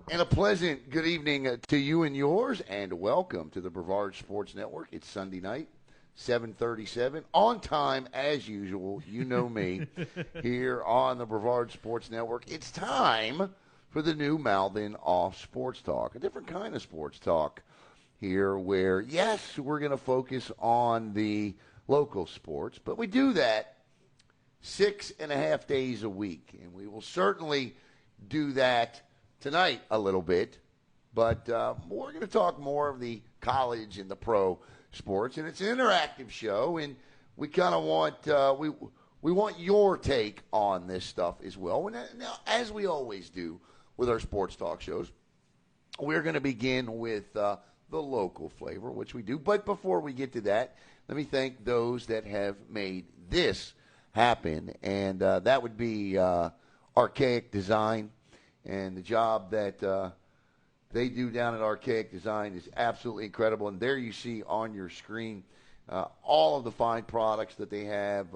And a pleasant good evening to you and yours, and welcome to the Brevard Sports Network. It's Sunday night, 7:37, on time as usual. You know me, here on the Brevard Sports Network. It's time for the new MOUTHIN Off Sports Talk, a different kind of sports talk here where, yes, we're going to focus on the local sports, but we do that 6.5 days a week, and we will certainly do that tonight a little bit, but we're going to talk more of the college and the pro sports, and it's an interactive show, and we kind of want we want your take on this stuff as well. Now, as we always do with our sports talk shows, we're going to begin with the local flavor, which we do. But before we get to that, let me thank those that have made this happen, and that would be Archaic Design. And the job that they do down at Archaic Design is absolutely incredible. And there you see on your screen all of the fine products that they have.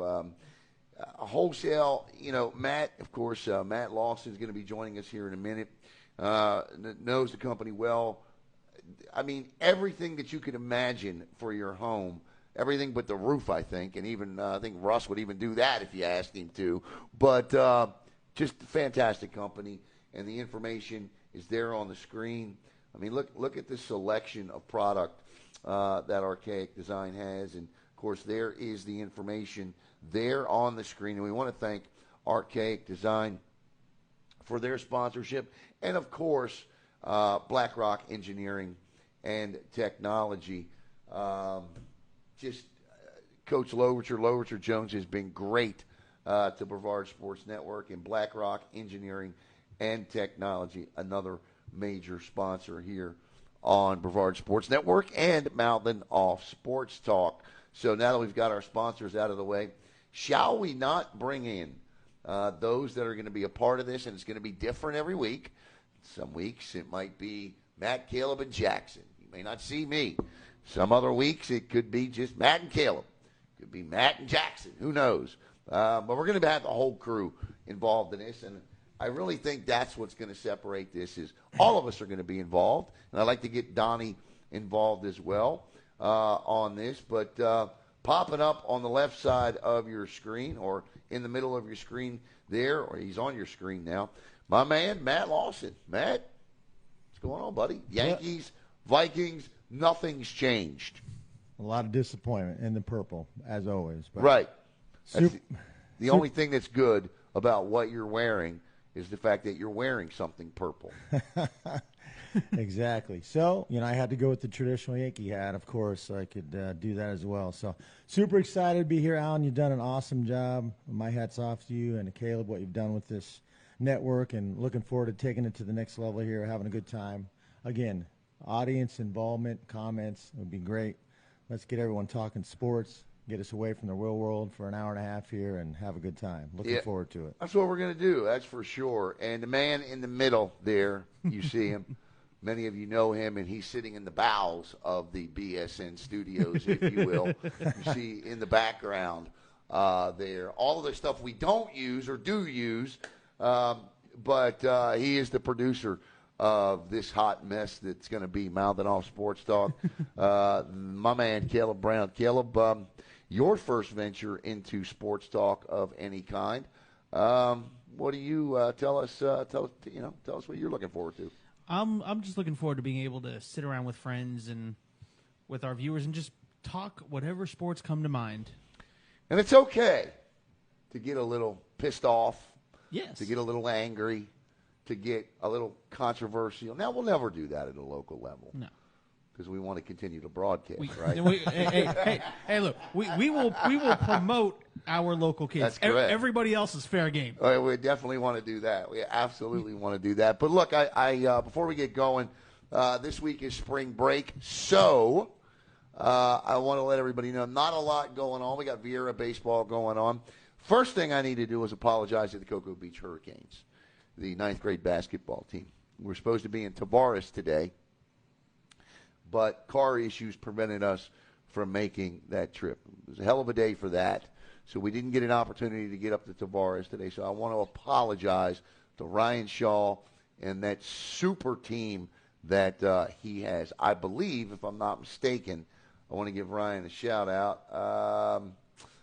Wholesale, Matt, of course, Matt Lawson is going to be joining us here in a minute. Knows the company well. I mean, everything that you could imagine for your home, everything but the roof, I think. And even I think Russ would even do that if you asked him to. But just a fantastic company. And the information is there on the screen. I mean, look at the selection of product that Archaic Design has. And, of course, there is the information there on the screen. And we want to thank Archaic Design for their sponsorship. And, of course, BlackRock Engineering and Technology. Coach Loverture Jones has been great to Brevard Sports Network, and BlackRock Engineering and Technology, another major sponsor here on Brevard Sports Network and MOUTHIN Off Sports Talk. So now that we've got our sponsors out of the way, shall we not bring in those that are going to be a part of this? And it's going to be different every week. Some weeks it might be Matt, Caleb, and Jackson. You may not see me. Some other weeks it could be just Matt and Caleb. It could be Matt and Jackson. Who knows? But we're going to have the whole crew involved in this, and I really think that's what's going to separate this is all of us are going to be involved. And I'd like to get Donnie involved as well on this. But popping up on the left side of your screen or in the middle of your screen there, or he's on your screen now, my man, Matt Lawson. Matt, what's going on, buddy? Yankees, Vikings, nothing's changed. A lot of disappointment in the purple, as always. But right. The only thing that's good about what you're wearing is the fact that you're wearing something purple. Exactly. So, I had to go with the traditional Yankee hat, of course, so I could do that as well. So, super excited to be here, Alan. You've done an awesome job. My hat's off to you and to Caleb, what you've done with this network, and looking forward to taking it to the next level here, having a good time. Again, audience involvement, comments would be great. Let's get everyone talking sports. Get us away from the real world for an hour and a half here and have a good time. Looking forward to it. That's what we're going to do, that's for sure. And the man in the middle there, you see him. Many of you know him, and he's sitting in the bowels of the BSN studios, if you will. You see in the background there. All of the stuff we don't use or do use, but he is the producer of this hot mess that's going to be MOUTHIN Off Sports Talk. My man, Caleb Brown. Caleb, your first venture into sports talk of any kind. What do you tell us? Tell us what you're looking forward to. I'm just looking forward to being able to sit around with friends and with our viewers and just talk whatever sports come to mind. And it's okay to get a little pissed off. Yes. To get a little angry. To get a little controversial. Now, we'll never do that at a local level. No. Because we want to continue to broadcast, right? Hey, look, we will promote our local kids. That's correct. Everybody else is fair game. We definitely want to do that. We absolutely want to do that. But look, I before we get going, this week is spring break, so I want to let everybody know not a lot going on. We got Viera baseball going on. First thing I need to do is apologize to the Cocoa Beach Hurricanes, the 9th grade basketball team. We're supposed to be in Tavares today, but car issues prevented us from making that trip. It was a hell of a day for that, so we didn't get an opportunity to get up to Tavares today. So I want to apologize to Ryan Shaw and that super team that he has. I believe, if I'm not mistaken, I want to give Ryan a shout-out.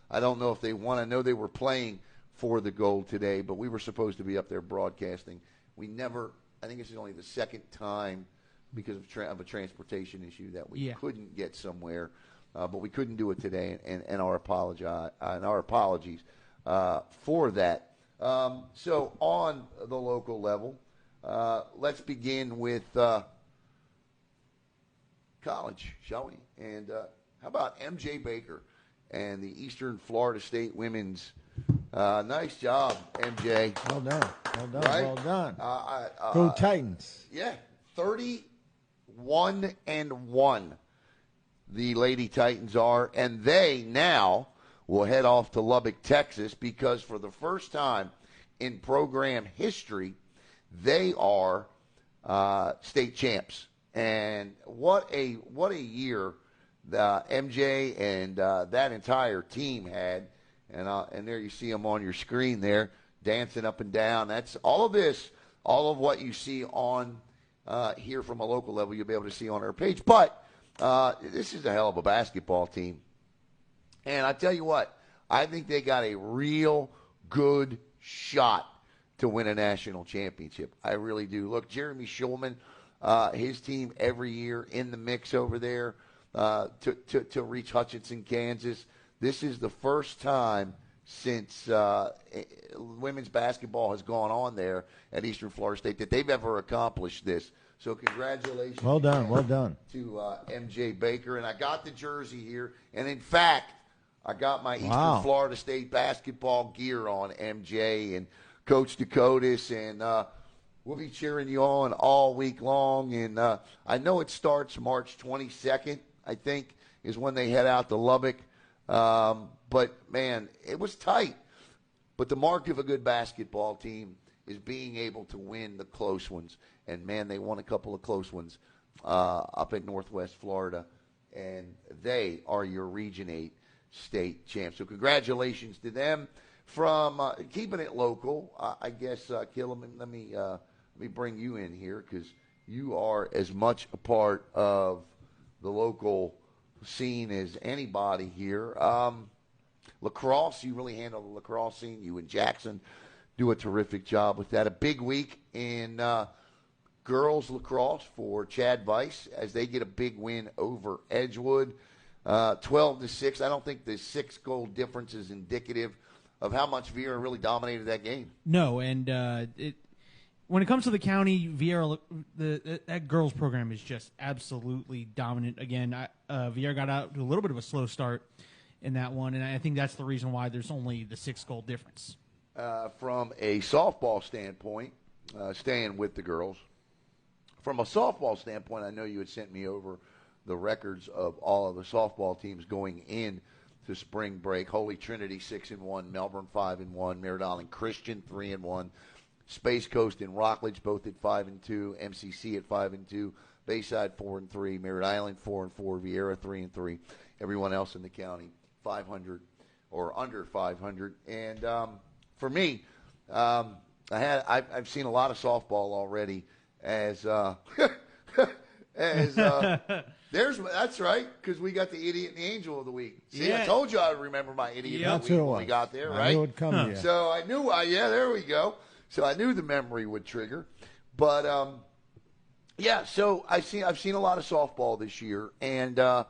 I don't know if they won. I know they were playing for the gold today, but we were supposed to be up there broadcasting. We never – I think this is only the second time because of a transportation issue that we couldn't get somewhere. But we couldn't do it today, and our apologies for that. So on the local level, let's begin with college, shall we? And how about M.J. Baker and the Eastern Florida State women's? Nice job, M.J. Well done. Well done. Right? Well done. Go Titans. Yeah, 31-1. The Lady Titans are, and they now will head off to Lubbock, Texas, because for the first time in program history, they are state champs. And what a year the MJ and that entire team had. And there you see them on your screen there, dancing up and down. That's all of this, all of what you see on here from a local level, you'll be able to see on our page. But this is a hell of a basketball team. And I tell you what, I think they got a real good shot to win a national championship. I really do. Look, Jeremy Schulman, his team every year in the mix over there to reach Hutchinson, Kansas. This is the first time since women's basketball has gone on there at Eastern Florida State that they've ever accomplished this. So congratulations. Well done, well done. To M.J. Baker. And I got the jersey here. And, in fact, I got my Eastern Florida State basketball gear on, M.J. and Coach Dakotas. And we'll be cheering you on all week long. And I know it starts March 22nd, I think, is when they head out to Lubbock. But, man, it was tight. But the mark of a good basketball team is being able to win the close ones. And, man, they won a couple of close ones up in Northwest Florida. And they are your Region 8 state champs. So congratulations to them. From keeping it local, I guess, Killiman, let me bring you in here because you are as much a part of the local scene as anybody here. Lacrosse, you really handle the lacrosse scene. You and Jackson do a terrific job with that. A big week in girls lacrosse for Chad Weiss as they get a big win over Edgewood, 12-6. I don't think the 6-goal difference is indicative of how much Vieira really dominated that game. No, and when it comes to the county, Vieira, that girls program is just absolutely dominant. Again, Vieira got out to a little bit of a slow start in that one, and I think that's the reason why there's only the 6-goal difference. From a softball standpoint, staying with the girls, from a softball standpoint, I know you had sent me over the records of all of the softball teams going in to spring break. Holy Trinity 6-1, Melbourne 5-1, Merritt Island Christian 3-1, Space Coast and Rockledge both at 5-2, MCC at 5-2, Bayside 4-3, Merritt Island 4-4, Vieira 3-3. Everyone else in the county 500 or under 500. And for me, I've seen a lot of softball already. That's right, because we got the idiot and the angel of the week. See, I told you I would remember my idiot of the week when we got there, right? I knew it would come to you. So I knew, there we go. So I knew the memory would trigger. But so I've seen a lot of softball this year, and I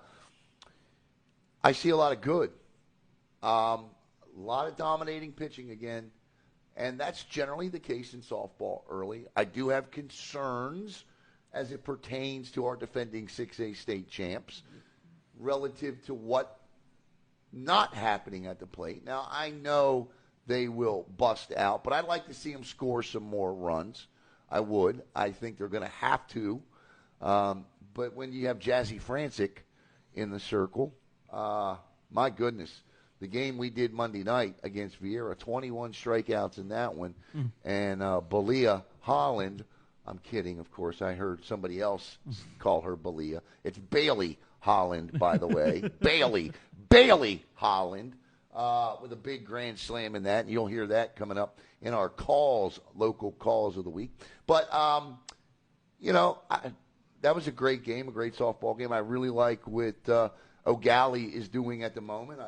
see a lot of good, a lot of dominating pitching again. And that's generally the case in softball early. I do have concerns as it pertains to our defending 6A state champs relative to what not happening at the plate. Now, I know they will bust out, but I'd like to see them score some more runs. I would. I think they're going to have to. But when you have Jazzy Francic in the circle, my goodness. The game we did Monday night against Vieira, 21 strikeouts in that one. And Belia Holland, I'm kidding, of course. I heard somebody else call her Belia. It's Bailey Holland, by the way. Bailey Holland. with a big grand slam in that, and you'll hear that coming up in our local calls of the week. But, that was a great game, a great softball game. I really like what O'Galley is doing at the moment.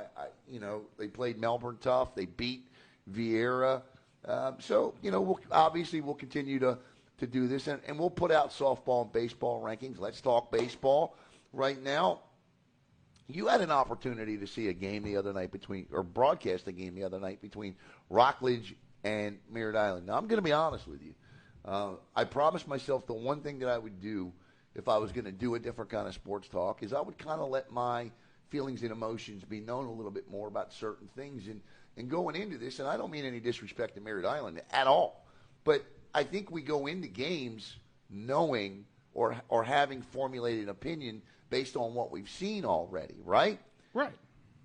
They played Melbourne tough. They beat Vieira. We'll continue to do this, and we'll put out softball and baseball rankings. Let's talk baseball right now. You had an opportunity to see a game the other night broadcast a game the other night between Rockledge and Merritt Island. Now, I'm going to be honest with you. I promised myself the one thing that I would do if I was going to do a different kind of sports talk is I would kind of let my feelings and emotions be known a little bit more about certain things. And going into this, and I don't mean any disrespect to Merritt Island at all, but I think we go into games knowing or having formulated an opinion based on what we've seen already, right? Right.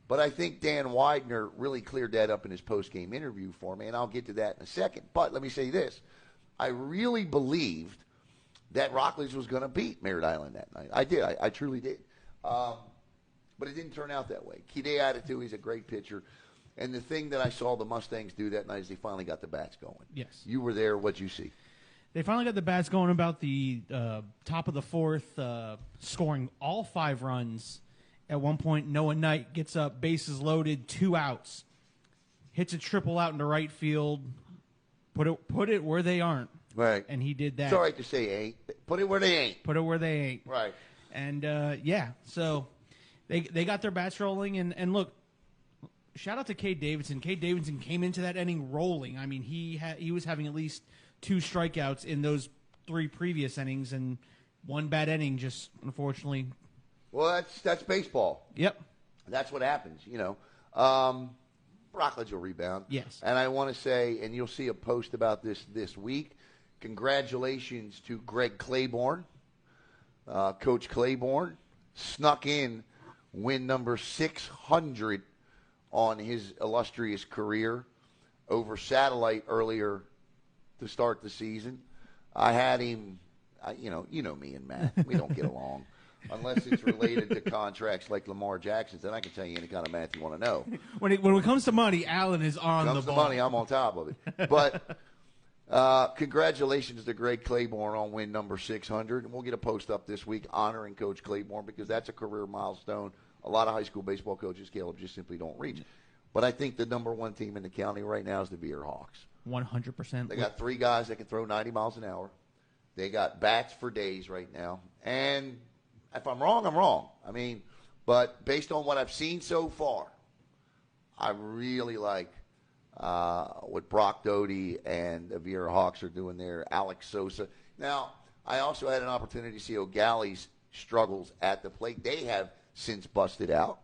But I think Dan Widener really cleared that up in his post-game interview for me, and I'll get to that in a second. But let me say this. I really believed that Rockledge was going to beat Merritt Island that night. I did. I truly did. But it didn't turn out that way. Kide Attitude, he's a great pitcher. And the thing that I saw the Mustangs do that night is they finally got the bats going. Yes. You were there. What'd you see? They finally got the bats going about the top of the fourth, scoring all 5 runs. At one point, Noah Knight gets up, bases loaded, 2 outs. Hits a triple out into right field. Put it where they aren't. Right. And he did that. It's all right to say ain't. Put it where they ain't. Put it where they ain't. Right. And, so they got their bats rolling. And look, shout out to Cade Davidson. Cade Davidson came into that inning rolling. I mean, he was having at least 2 strikeouts in those 3 previous innings, and one bad inning just, unfortunately. Well, that's baseball. Yep. That's what happens, Rockledge will rebound. Yes. And I want to say, and you'll see a post about this week, congratulations to Greg Claiborne. Coach Claiborne snuck in win number 600 on his illustrious career over Satellite earlier to start the season. I had him, you know me and Matt. We don't get along. Unless it's related to contracts like Lamar Jackson's, then I can tell you any kind of math you want to know. When it comes to money, Allen is on the ball. Comes to money, I'm on top of it. But congratulations to Greg Claiborne on win number 600. And we'll get a post up this week honoring Coach Claiborne because that's a career milestone. A lot of high school baseball coaches, Caleb, just simply don't reach. But I think the number 1 team in the county right now is the Beer Hawks. 100%. They got 3 guys that can throw 90 miles an hour. They got bats for days right now. And if I'm wrong, I'm wrong. I mean, but based on what I've seen so far, I really like what Brock Doty and the Viera Hawks are doing there, Alex Sosa. Now, I also had an opportunity to see O'Galley's struggles at the plate. They have since busted out,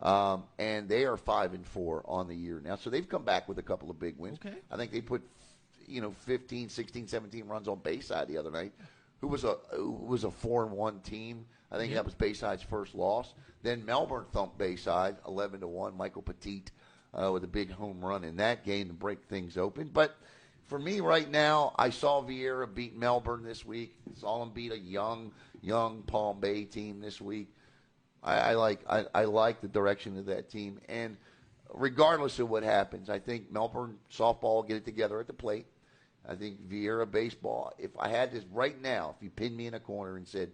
and they are 5-4 on the year now. So they've come back with a couple of big wins. Okay. I think they put 15, 16, 17 runs on Bayside the other night, who was a 4-1 team. I think that was Bayside's first loss. Then Melbourne thumped Bayside 11-1. Michael Petit with a big home run in that game to break things open. But for me right now, I saw Vieira beat Melbourne this week. Saw him beat a young Palm Bay team this week. I like the direction of that team. And regardless of what happens, I think Melbourne softball will get it together at the plate. I think Vieira baseball, if I had this right now, if you pinned me in a corner and said,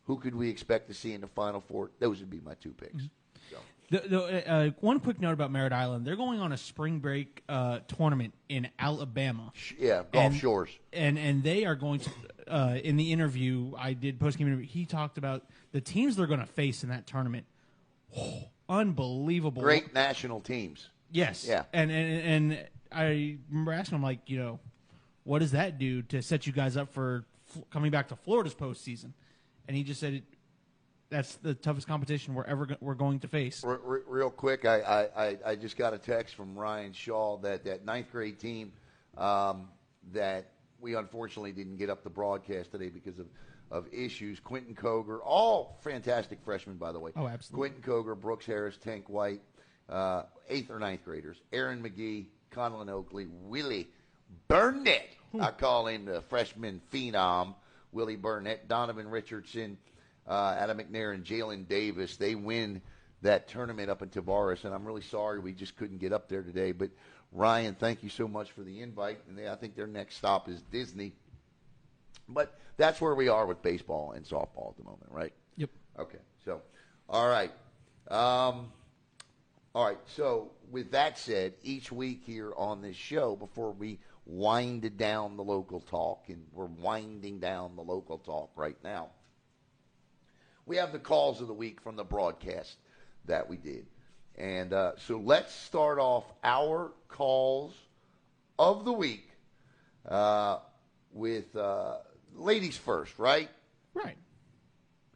who could we expect to see in the Final Four, those would be my 2 picks. So. One quick note about Merritt Island. They're going on a spring break tournament in Alabama. Yeah, Gulf Shores. And they are going to, in the interview I did, post-game interview, he talked about the teams they're going to face in that tournament. Oh, unbelievable. Great national teams. Yes. Yeah. And I remember asking him, like, what does that do to set you guys up for coming back to Florida's postseason? And he just said that's the toughest competition we're going to face. Real quick, I just got a text from Ryan Shaw that 9th grade team that we unfortunately didn't get up the broadcast today because of issues. Quentin Koger, all fantastic freshmen, by the way. Oh, absolutely. Quentin Koger, Brooks Harris, Tank White, 8th or 9th graders. Aaron McGee, Conlon Oakley, Willie Burnett. I call him the freshman phenom. Willie Burnett, Donovan Richardson, Adam McNair, and Jalen Davis. They win that tournament up in Tavares, and I'm really sorry we just couldn't get up there today. But Ryan, thank you so much for the invite, and I think their next stop is Disney. But that's where we are with baseball and softball at the moment, right? Yep. Okay, so, all right. So with that said, each week here on this show, before we wind down the local talk, and we're winding down the local talk right now, we have the calls of the week from the broadcast that we did. And so let's start off our calls of the week with ladies first, right? Right.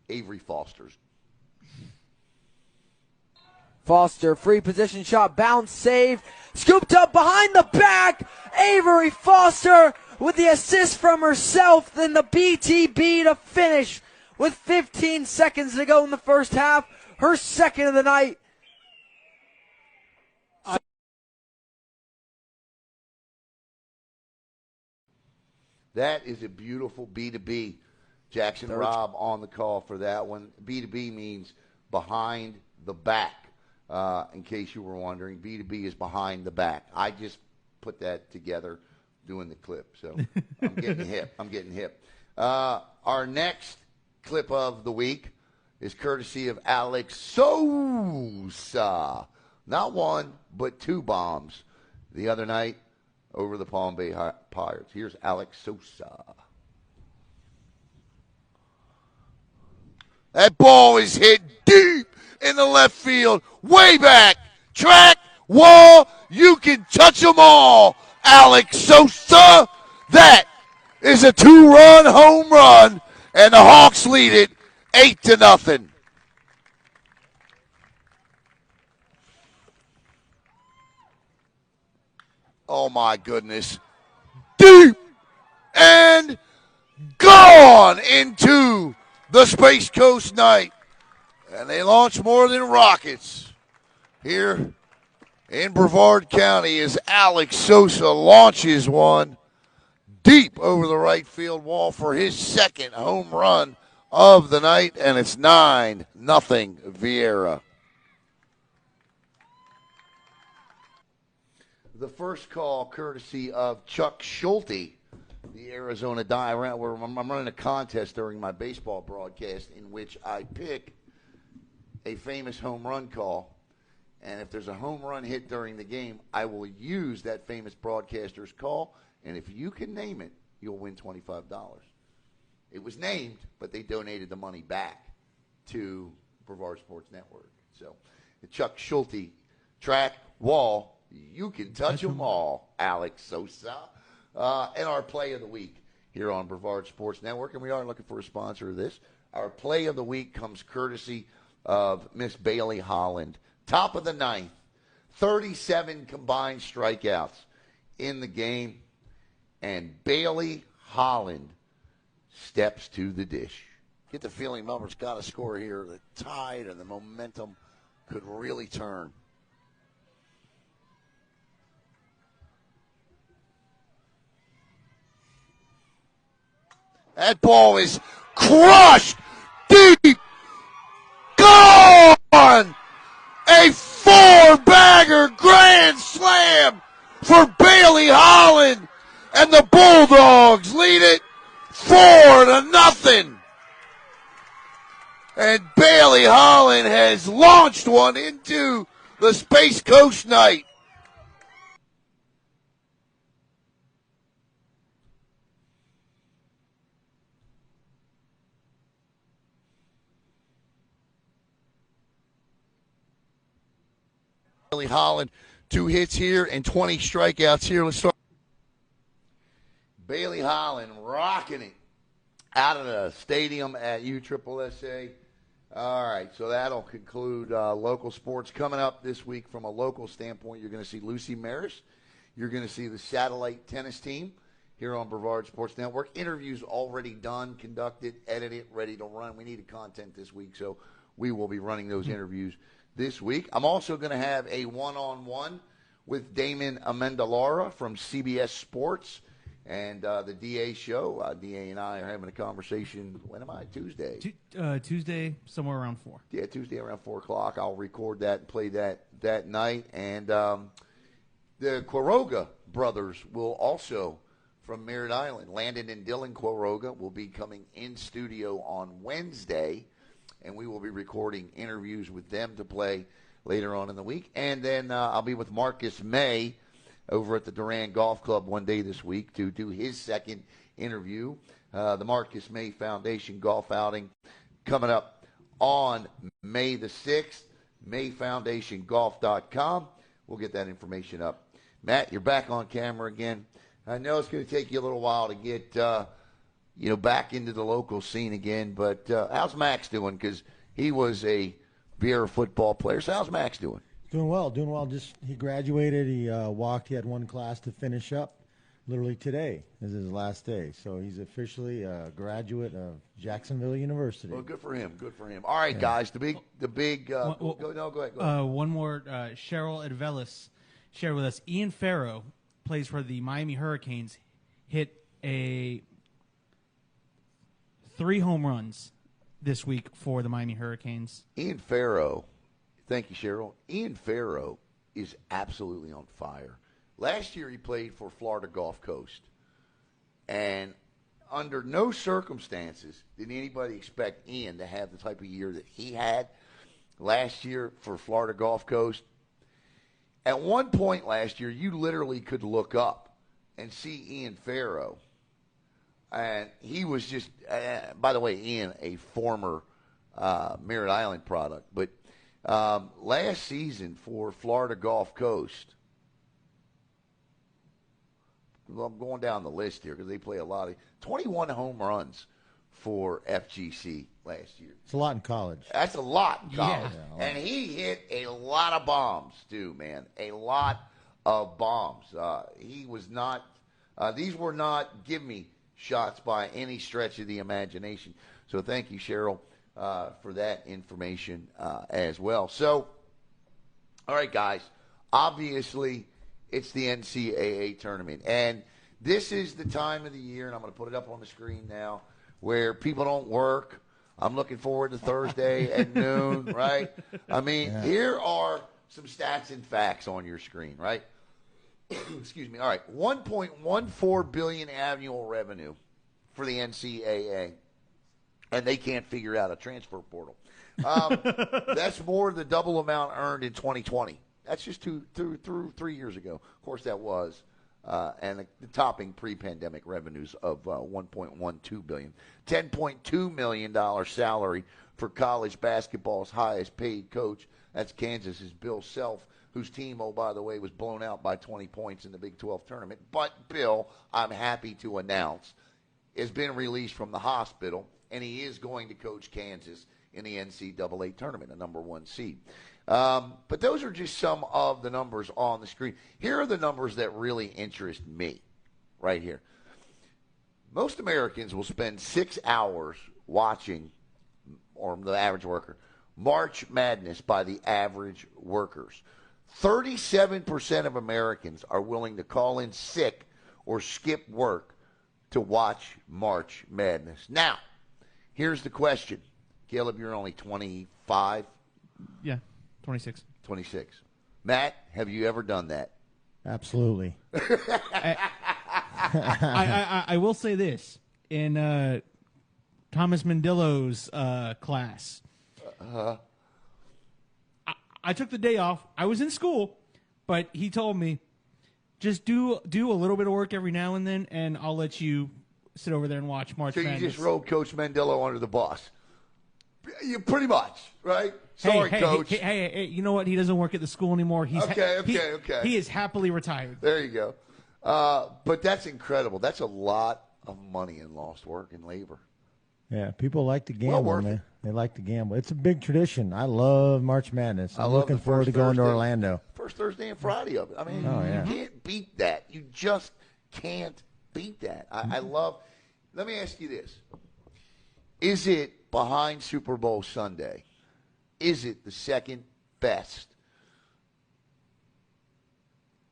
Avery Foster's. Foster, free position shot, bounce, save, scooped up behind the back. Avery Foster with the assist from herself, then the BTB to finish with 15 seconds to go in the first half. Her second of the night. That is a beautiful B2B. Jackson Robb on the call for that one. B2B means behind the back. In case you were wondering, B2B is behind the back. I just put that together doing the clip, so I'm getting hip. Our next clip of the week is courtesy of Alex Sosa. Not one, but two bombs the other night over the Palm Bay Pirates. Here's Alex Sosa. That ball is hit deep in the left field, way back. Track, wall, you can touch them all. Alex Sosa, that is a 2-run home run, and the Hawks lead it 8-0. Oh, my goodness. Deep and gone into the Space Coast night. And they launch more than rockets here in Brevard County as Alex Sosa launches one deep over the right field wall for his second home run of the night, and it's 9-0 Vieira. The first call courtesy of Chuck Schulte, the Arizona I'm running a contest during my baseball broadcast in which I pick a famous home run call, and if there's a home run hit during the game, I will use that famous broadcaster's call, and if you can name it, you'll win $25. It was named, but they donated the money back to Brevard Sports Network. So, Chuck Schulte, track, wall, you can touch them all, Alex Sosa. And our play of the week here on Brevard Sports Network, and we are looking for a sponsor of this. Our play of the week comes courtesy of Miss Bailey Holland. Top of the ninth, 37 combined strikeouts in the game, and Bailey Holland steps to the dish. Get the feeling Melbourne's got a score here. The tide and the momentum could really turn. That ball is crushed deep. Gone! A four-bagger grand slam for Bailey Holland. And the Bulldogs lead it 4-0. And Bailey Holland has launched one into the Space Coast night. Bailey Holland, 2 hits here and 20 strikeouts here. Let's start. Bailey Holland rocking it out of the stadium at USSSA. All right, so that'll conclude local sports. Coming up this week from a local standpoint, you're going to see Lucy Maris. You're going to see the satellite tennis team here on Brevard Sports Network. Interviews already done, conducted, edited, ready to run. We needed content this week, so we will be running those interviews this week. I'm also going to have a one-on-one with Damon Amendolara from CBS Sports And the DA show, DA and I are having a conversation. When am I? Tuesday. Tuesday, somewhere around 4. Yeah, Tuesday around 4 o'clock. I'll record that and play that night. And the Quiroga brothers will also, from Merritt Island, Landon and Dylan Quiroga, will be coming in studio on Wednesday. And we will be recording interviews with them to play later on in the week. And then I'll be with Marcus May over at the Durand Golf Club one day this week to do his second interview. The Marcus May Foundation golf outing coming up on May the 6th. MayFoundationGolf.com. We'll get that information up. Matt, you're back on camera again. I know it's going to take you a little while to get back into the local scene again, but how's Max doing? Because he was a Viera football player. So how's Max doing? Doing well. Just he graduated. He walked. He had one class to finish up. Literally today is his last day. So he's officially a graduate of Jacksonville University. Well, good for him. All right, guys. The big. Go ahead. One more. Cheryl Advelis shared with us. Ian Farrow plays for the Miami Hurricanes. Hit 3 home runs this week for the Miami Hurricanes. Ian Farrow. Thank you, Cheryl. Ian Farrow is absolutely on fire. Last year he played for Florida Gulf Coast. And under no circumstances did anybody expect Ian to have the type of year that he had last year for Florida Gulf Coast. At one point last year, you literally could look up and see Ian Farrow. And he was just, by the way, Ian, a former Merritt Island product. But last season for Florida Gulf Coast, I'm going down the list here because they play a lot of 21 home runs for FGC last year. It's a lot in college. That's a lot in college. Yeah, and he hit a lot of bombs too, man. A lot of bombs. He was not. These were not give me shots by any stretch of the imagination. So thank you, Cheryl, for that information as well. So, all right, guys. Obviously, it's the NCAA tournament. And this is the time of the year, and I'm going to put it up on the screen now, where people don't work. I'm looking forward to Thursday at noon, right? I mean, Here are some stats and facts on your screen, right? Excuse me. All right, $1.14 billion annual revenue for the NCAA, and they can't figure out a transfer portal. That's more than the double amount earned in 2020. That's just through 3 years ago. Of course, that was, and the topping pre-pandemic revenues of $1.12 billion. $10.2 million salary for college basketball's highest paid coach. That's Kansas's Bill Self, whose team, oh, by the way, was blown out by 20 points in the Big 12 tournament. But Bill, I'm happy to announce, has been released from the hospital, and he is going to coach Kansas in the NCAA tournament, a number 1 seed. But those are just some of the numbers on the screen. Here are the numbers that really interest me right here. Most Americans will spend 6 hours watching, or the average worker, March Madness by the average workers. 37% of Americans are willing to call in sick or skip work to watch March Madness. Now, here's the question. Caleb, you're only 25? Yeah, 26. 26. Matt, have you ever done that? Absolutely. I will say this. In Thomas Mandillo's class, I took the day off. I was in school, but he told me, just do a little bit of work every now and then, and I'll let you sit over there and watch March Madness. So you just rolled Coach Mandillo under the bus. You pretty much, right? Sorry, Coach. Hey, you know what? He doesn't work at the school anymore. He's okay. He is happily retired. There you go. But that's incredible. That's a lot of money in lost work and labor. Yeah, people like to gamble, man. They like to gamble. It's a big tradition. I love March Madness. I'm looking forward to going to Orlando. First Thursday and Friday of it. I mean, you can't beat that. You just can't beat that. I love. Let me ask you this. Is it behind Super Bowl Sunday? Is it the second best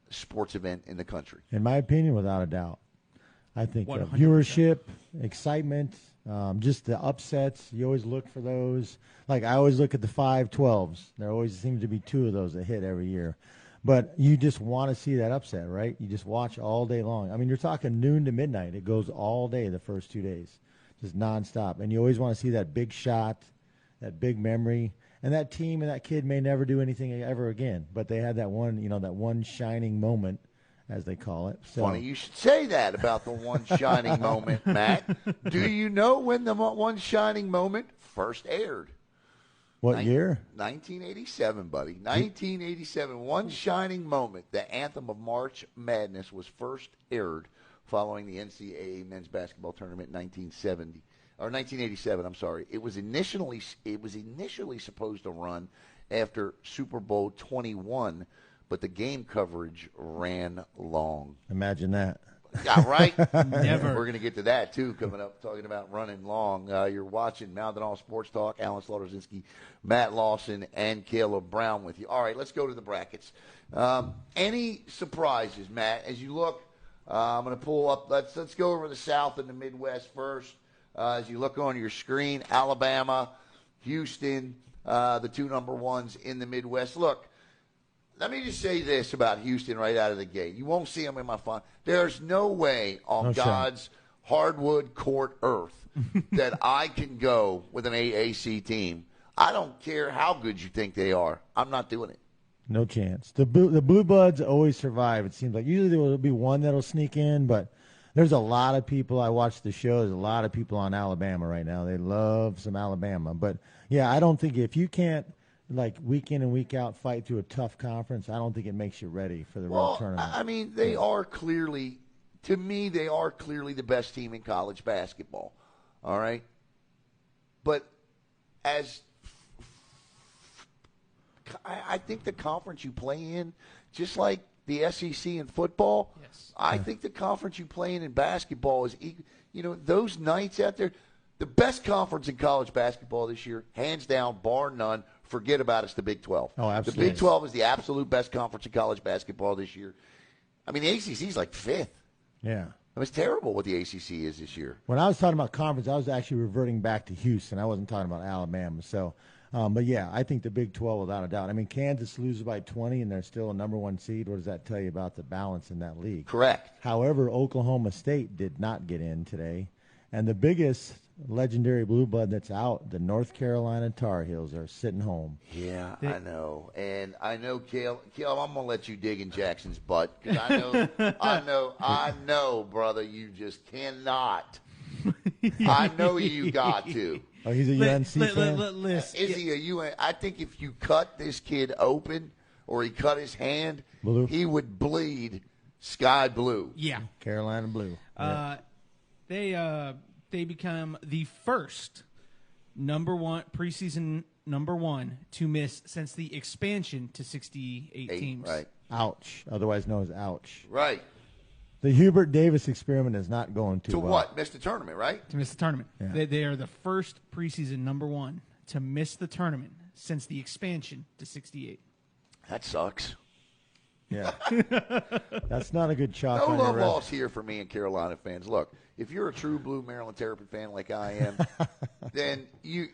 sports event in the country? In my opinion, without a doubt. I think 100%. viewership, excitement, just the upsets. You always look for those. Like I always look at the 5-12s. There always seems to be 2 of those that hit every year. But you just want to see that upset, right? You just watch all day long. I mean, you're talking noon to midnight. It goes all day the first 2 days, just nonstop. And you always want to see that big shot, that big memory. And that team and that kid may never do anything ever again, but they had that one, that one shining moment, as they call it. So. Funny you should say that about the one shining moment, Matt. Do you know when the one shining moment first aired? What year? 1987, buddy. 1987. One shining moment. The anthem of March Madness was first aired following the NCAA men's basketball tournament in 1987. I'm sorry. It was initially supposed to run after Super Bowl 21, but the game coverage ran long. Imagine that. Yeah, right? Never. We're going to get to that, too, coming up, talking about running long. You're watching Mouthin Off Sports Talk. Alan Z Matt Lawson, and Caleb Brown with you. All right, let's go to the brackets. Any surprises, Matt, as you look? I'm going to pull up. Let's go over the South and the Midwest first. As you look on your screen, Alabama, Houston, the 2 number ones in the Midwest. Look, let me just say this about Houston right out of the gate. You won't see them in my phone. There's no way on God's hardwood court earth that I can go with an AAC team. I don't care how good you think they are. I'm not doing it. No chance. The Blue Bloods always survive, it seems like. Usually there will be one that will sneak in, but there's a lot of people. I watch the show. There's a lot of people on Alabama right now. They love some Alabama. But, yeah, I don't think if you can't, like, week in and week out fight through a tough conference, I don't think it makes you ready for the real tournament. I mean, they are clearly, to me, they are clearly the best team in college basketball. All right? But I think the conference you play in, just like the SEC in football, I think the conference you play in basketball is, those nights out there, the best conference in college basketball this year, hands down, bar none, forget about it's the Big 12. Oh, absolutely. The Big 12 is the absolute best conference in college basketball this year. I mean, the ACC is like 5th. Yeah. It was terrible what the ACC is this year. When I was talking about conference, I was actually reverting back to Houston. I wasn't talking about Alabama. So, but, yeah, I think the Big 12 without a doubt. I mean, Kansas loses by 20 and they're still a number 1 seed. What does that tell you about the balance in that league? Correct. However, Oklahoma State did not get in today. And the biggest legendary blue blood that's out, the North Carolina Tar Heels, are sitting home. Yeah, I know. And I know, Caleb, I'm going to let you dig in Jackson's butt because I know, brother, you just cannot. I know you got to. Oh, he's a UNC fan? Is he a UN? I think if you cut this kid open or he cut his hand, Blue. He would bleed sky blue. Yeah. Carolina Blue. They become the first preseason number 1 to miss since the expansion to 68 teams. Right. Ouch. Otherwise known as ouch. Right. The Hubert Davis experiment is not going too well. To what? Miss the tournament, right? To miss the tournament. Yeah. They are the first preseason number 1 to miss the tournament since the expansion to 68. That sucks. Yeah. That's not a good chalk No on your love record. lost here for me and Carolina fans. Look, if you're a true blue Maryland Terrapin fan like I am, then you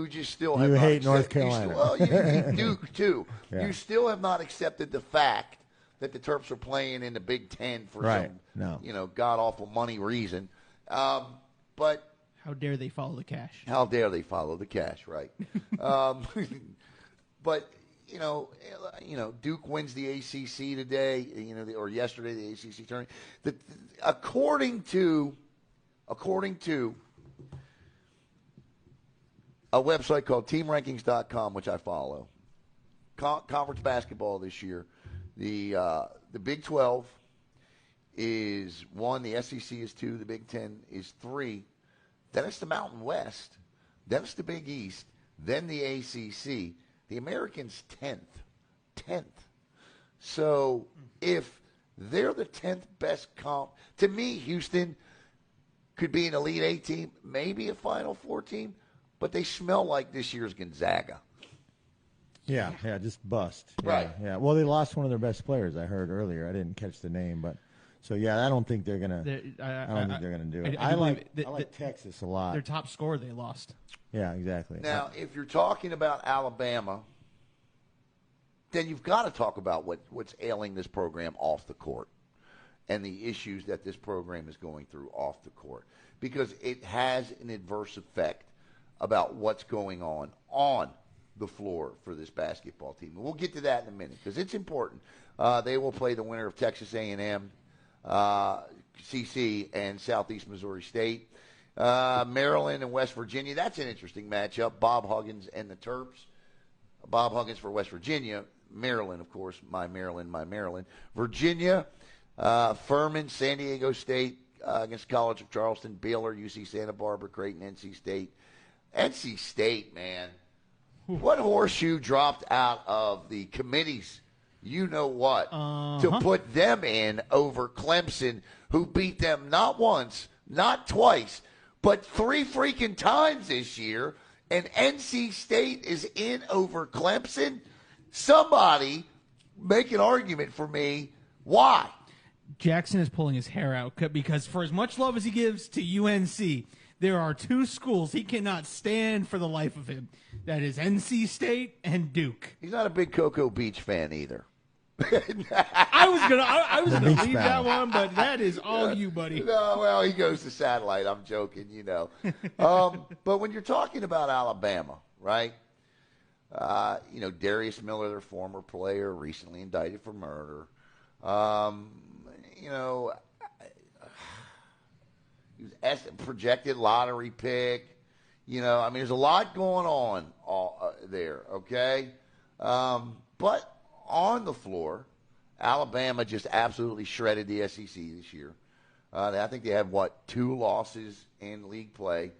just still have You not hate North accepted- Carolina. you hate Duke, too. Yeah. You still have not accepted the fact that the Terps are playing in the Big Ten for some god-awful money reason. But How dare they follow the cash? how dare they follow the cash, right? But Duke wins the ACC today. Or yesterday, the ACC tournament. According to a website called TeamRankings.com, which I follow, conference basketball this year, the Big 12 is 1, the SEC is 2, the Big 10 is 3. Then it's the Mountain West. Then it's the Big East. Then the ACC. The Americans 10th. So if they're the 10th best comp, to me, Houston could be an Elite 8 team, maybe a Final Four team, but they smell like this year's Gonzaga. Yeah, just bust. Right. Yeah. Well, they lost one of their best players, I heard earlier. I didn't catch the name, but So yeah, I don't think they're gonna. I don't think they're gonna do it. I like Texas a lot. Their top scorer they lost. Yeah, exactly. Now, if you're talking about Alabama, then you've got to talk about what's ailing this program off the court and the issues that this program is going through off the court, because it has an adverse effect about what's going on the floor for this basketball team. And we'll get to that in a minute because it's important. They will play the winner of Texas A&M, CC, and Southeast Missouri State. Maryland and West Virginia, that's an interesting matchup. Bob Huggins and the Terps. Bob Huggins for West Virginia. Maryland, of course, my Maryland. Virginia, Furman, San Diego State against College of Charleston, Baylor, UC Santa Barbara, Creighton, NC State. NC State, man. What horseshoe dropped out of the committee's you-know-what to put them in over Clemson, who beat them not once, not twice, but 3 freaking times this year, and NC State is in over Clemson? Somebody make an argument for me. Why? Jackson is pulling his hair out because for as much love as he gives to UNC, there are 2 schools he cannot stand for the life of him. That is NC State and Duke. He's not a big Cocoa Beach fan either. I was gonna leave that one, but that is all you, buddy. No, well, he goes to Satellite. I'm joking, But when you're talking about Alabama, right? Darius Miller, their former player, recently indicted for murder. He was projected lottery pick. There's a lot going on there, okay? But on the floor, Alabama just absolutely shredded the SEC this year. I think they have, 2 losses in league play.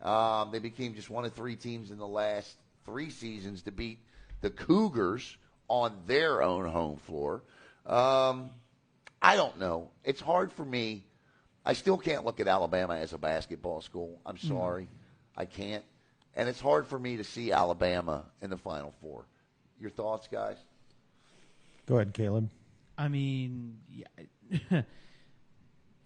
They became just one of 3 teams in the last 3 seasons to beat the Cougars on their own home floor. I don't know. It's hard for me. I still can't look at Alabama as a basketball school. I'm sorry. I can't. And it's hard for me to see Alabama in the Final Four. Your thoughts, guys? Go ahead, Caleb.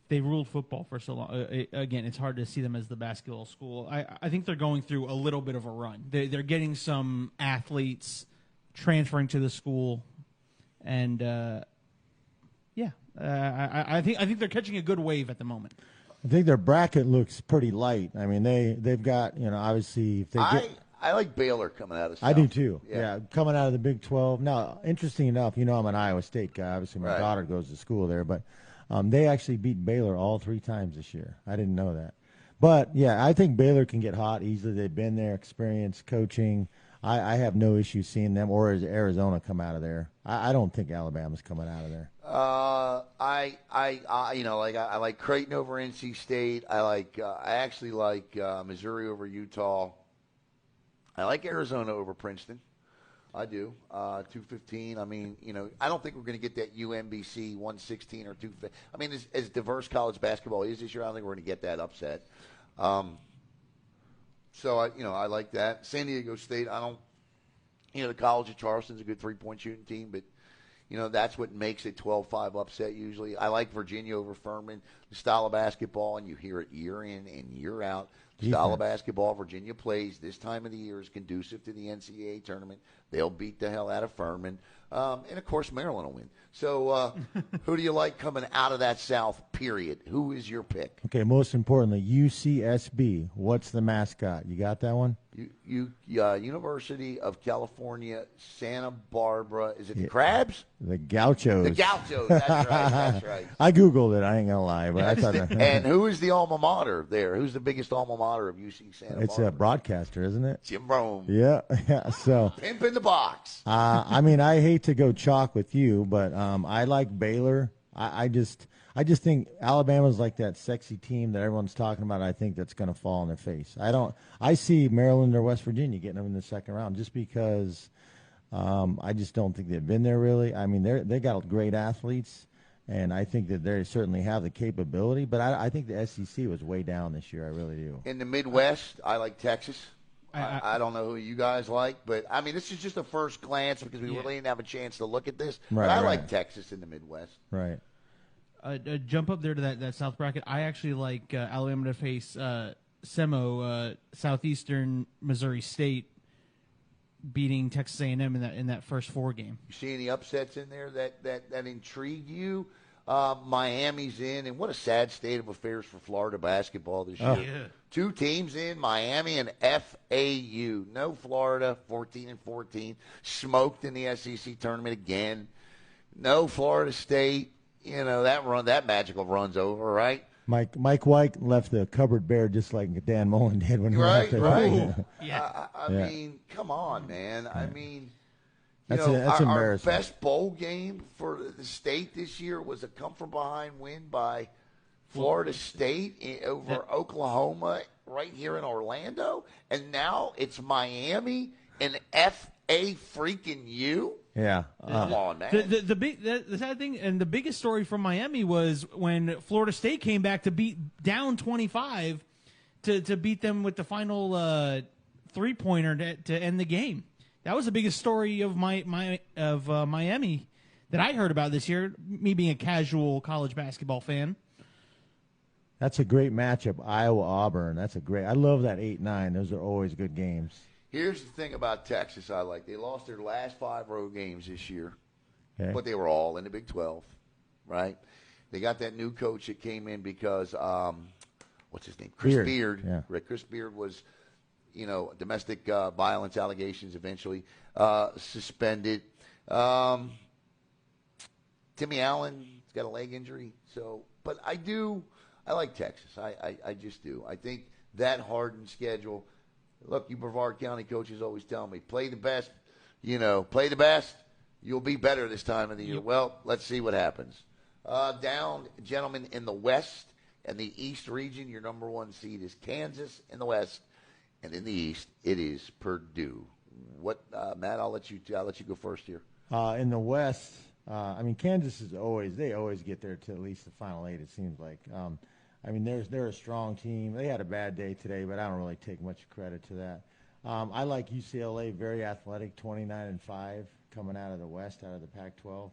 They ruled football for so long. Again, it's hard to see them as the basketball school. I think they're going through a little bit of a run. They're getting some athletes transferring to the school, and I think they're catching a good wave at the moment. I think their bracket looks pretty light. They've got obviously if they I like Baylor coming out of South. I do too. Yeah, coming out of the Big 12. Now, interesting enough, I'm an Iowa State guy. Obviously, my daughter goes to school there, but they actually beat Baylor all 3 times this year. I didn't know that. But, yeah, I think Baylor can get hot easily. They've been there, experienced coaching. I have no issue seeing them or Arizona come out of there. I don't think Alabama's coming out of there. I like Creighton over NC State. I actually like Missouri over Utah. I like Arizona over Princeton. I do. 215. I don't think we're going to get that UMBC 116 or 215. As diverse college basketball is this year, I don't think we're going to get that upset. So I like that. San Diego State, the College of Charleston's a good 3-point shooting team, but that's what makes it 12-5 upset usually. I like Virginia over Furman. The style of basketball, and you hear it year in and year out. The style of basketball Virginia plays this time of the year is conducive to the NCAA tournament. They'll beat the hell out of Furman. And, of course, Maryland will win. So who do you like coming out of that South, period? Who is your pick? Okay, most importantly, UCSB. What's the mascot? You got that one? University of California, Santa Barbara. Is it the Crabs? The Gauchos. The Gauchos. That's right. I Googled it. I ain't going to lie. But I thought and who is the alma mater there? Who's the biggest alma mater of UC Santa Barbara? It's a broadcaster, isn't it? Jim Rome. Yeah. So Pimp in the box. I hate to go chalk with you, but I like Baylor. I just think Alabama's like that sexy team that everyone's talking about. I think that's going to fall on their face. I see Maryland or West Virginia getting them in the second round just because I just don't think they've been there really. They got great athletes, and I think that they certainly have the capability. But I think the SEC was way down this year. I really do. In the Midwest, I like Texas. I don't know who you guys like, but this is just a first glance because we really didn't have a chance to look at this. But I like Texas in the Midwest. Right. Jump up there to that South bracket. I actually like Alabama to face SEMO, Southeastern Missouri State, beating Texas A&M in that first 4 game. You see any upsets in there that intrigue you? Miami's in, and what a sad state of affairs for Florida basketball this year. Yeah. 2 teams in, Miami and FAU. No Florida, 14-14. Smoked in the SEC tournament again. No Florida State. You know, that magical run's over, right? Mike White left the cupboard bare just like Dan Mullen did when he Right, left there. right. Yeah. I mean, come on, man. I mean, That's our embarrassing. best bowl game for the state this year was a come-from-behind win by Florida State over Oklahoma right here in Orlando. And now it's Miami and F.A. freaking U. Yeah. Come on, man. The sad thing and the biggest story from Miami was when Florida State came back to beat down 25 to beat them with the final 3-pointer to end the game. That was the biggest story of Miami that I heard about this year. Me being a casual college basketball fan. That's a great matchup. Iowa-Auburn. I love that 8-9. Those are always good games. Here's the thing about Texas I like. They lost their last 5 road games this year, Okay. but they were all in the Big 12, right? They got that new coach that came in because, what's his name? Chris Beard. Yeah. Right, Chris Beard was, domestic violence allegations eventually suspended. Timmy Allen's got a leg injury. But I like Texas. I just do. I think that hardened schedule. Look, you Brevard County coaches always tell me, play the best, play the best, you'll be better this time of the year. Yep. Well, let's see what happens. Down, gentlemen, in the West and the East region, your number 1 seed is Kansas in the West, and in the East, it is Purdue. What, Matt? I'll let you go first here. In the West, Kansas they always get there to at least the final 8. It seems like. They're a strong team. They had a bad day today, but I don't really take much credit to that. I like UCLA, very athletic, 29-5, coming out of the West, out of the Pac-12.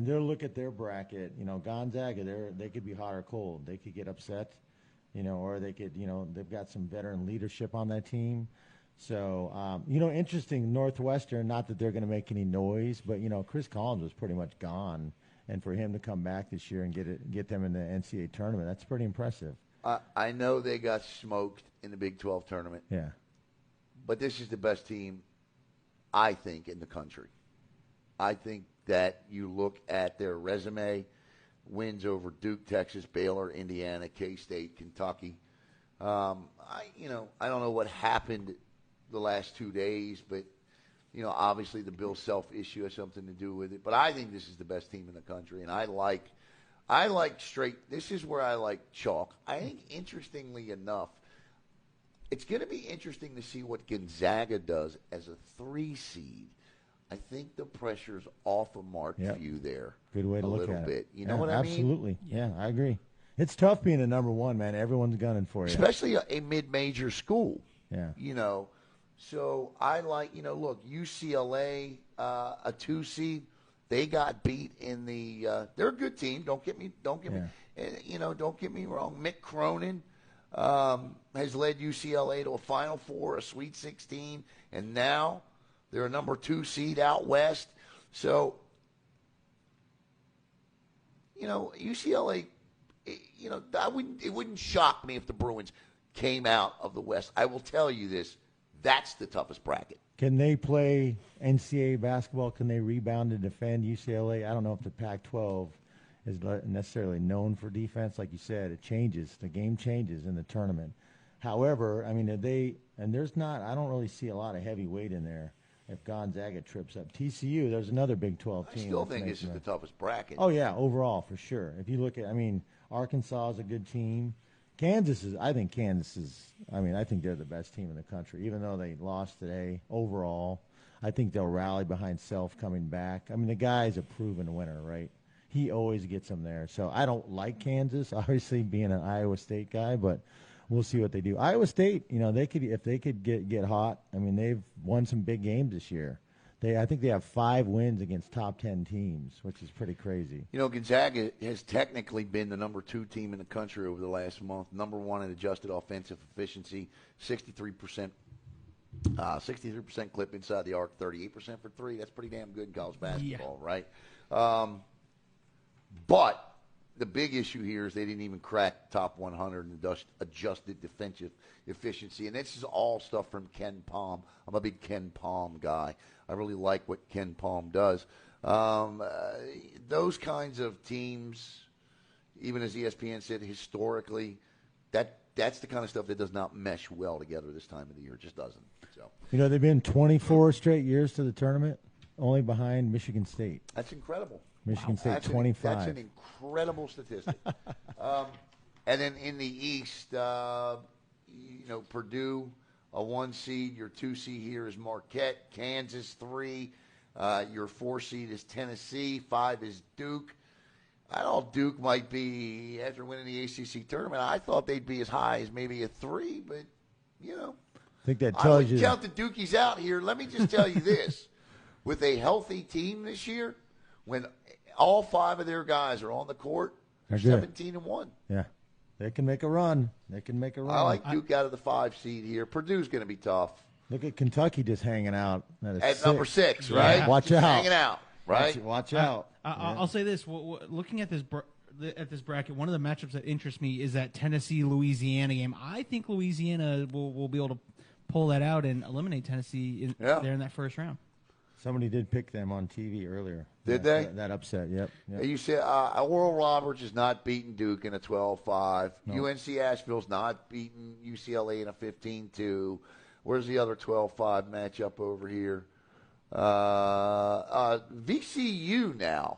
They'll look at their bracket. Gonzaga, they could be hot or cold. They could get upset, or they could, they've got some veteran leadership on that team. So, interesting, Northwestern, not that they're going to make any noise, but, Chris Collins was pretty much gone. And for him to come back this year and get them in the NCAA tournament, that's pretty impressive. I know they got smoked in the Big 12 tournament. Yeah. But this is the best team, I think, in the country. I think that you look at their resume, wins over Duke, Texas, Baylor, Indiana, K-State, Kentucky. I don't know what happened the last 2 days, but obviously the Bill Self issue has something to do with it. But I think this is the best team in the country, and I like straight. This is where I like chalk. I think, interestingly enough, it's going to be interesting to see what Gonzaga does as a 3 seed. I think the pressure's off of Mark Few there. Good way to look at it. A little bit. You know what I mean? Absolutely. Yeah, I agree. It's tough being a number 1, man. Everyone's gunning for you. Especially a mid-major school. Yeah. So I like, look, UCLA, a 2 seed, they got beat in the. They're a good team. Don't get me. Don't get me wrong. Mick Cronin has led UCLA to a Final Four, a Sweet 16, and now they're a number 2 seed out west. So, UCLA. It wouldn't shock me if the Bruins came out of the West. I will tell you this. That's the toughest bracket. Can they play NCAA basketball? Can they rebound and defend UCLA? I don't know if the Pac-12 is necessarily known for defense. Like you said, it changes. The game changes in the tournament. However, I don't really see a lot of heavyweight in there if Gonzaga trips up. TCU, there's another Big 12 team. I still think this is the toughest bracket. Oh, yeah, overall, for sure. If you look at, Arkansas is a good team. I think they're the best team in the country, even though they lost today. Overall, I think they'll rally behind Self coming back. The guy's a proven winner, right? He always gets them there. So I don't like Kansas, obviously, being an Iowa State guy, but we'll see what they do. Iowa State, if they could get hot. They've won some big games this year. I think they have 5 wins against top 10 teams, which is pretty crazy. You know, Gonzaga has technically been the number 2 team in the country over the last month. Number 1 in adjusted offensive efficiency, 63%. 63% clip inside the arc, 38% for 3. That's pretty damn good in college basketball, right? But the big issue here is they didn't even crack top 100 in adjusted defensive efficiency. And this is all stuff from Ken Palm. I'm a big Ken Palm guy. I really like what Ken Palm does. Those kinds of teams, even as ESPN said, historically, that's the kind of stuff that does not mesh well together this time of the year. It just doesn't. So, you know, they've been 24 straight years to the tournament, only behind Michigan State. That's incredible. Michigan State 25. That's an incredible statistic. And then in the East, Purdue, a 1 seed. Your 2 seed here is Marquette. Kansas, 3. Your 4 seed is Tennessee. 5 is Duke. I thought Duke might be, after winning the ACC tournament, I thought they'd be as high as maybe a 3, but, I think that tells you. I would count the Dukies out here. Let me just tell you this. With a healthy team this year, when all 5 of their guys are on the court, they're 17-1. Yeah. They can make a run. I like Duke out of the 5 seed here. Purdue's going to be tough. Look at Kentucky just hanging out at number 6, right? Yeah. Watch out. Hanging out, right? Watch out. I'll say this: looking at this bracket, one of the matchups that interests me is that Tennessee-Louisiana game. I think Louisiana will be able to pull that out and eliminate Tennessee there in that first round. Somebody did pick them on TV earlier. Did they? That upset, yep. You said Oral Roberts is not beating Duke in a 12-5. No. UNC Asheville's not beating UCLA in a 15-2. Where's the other 12-5 matchup over here? VCU now.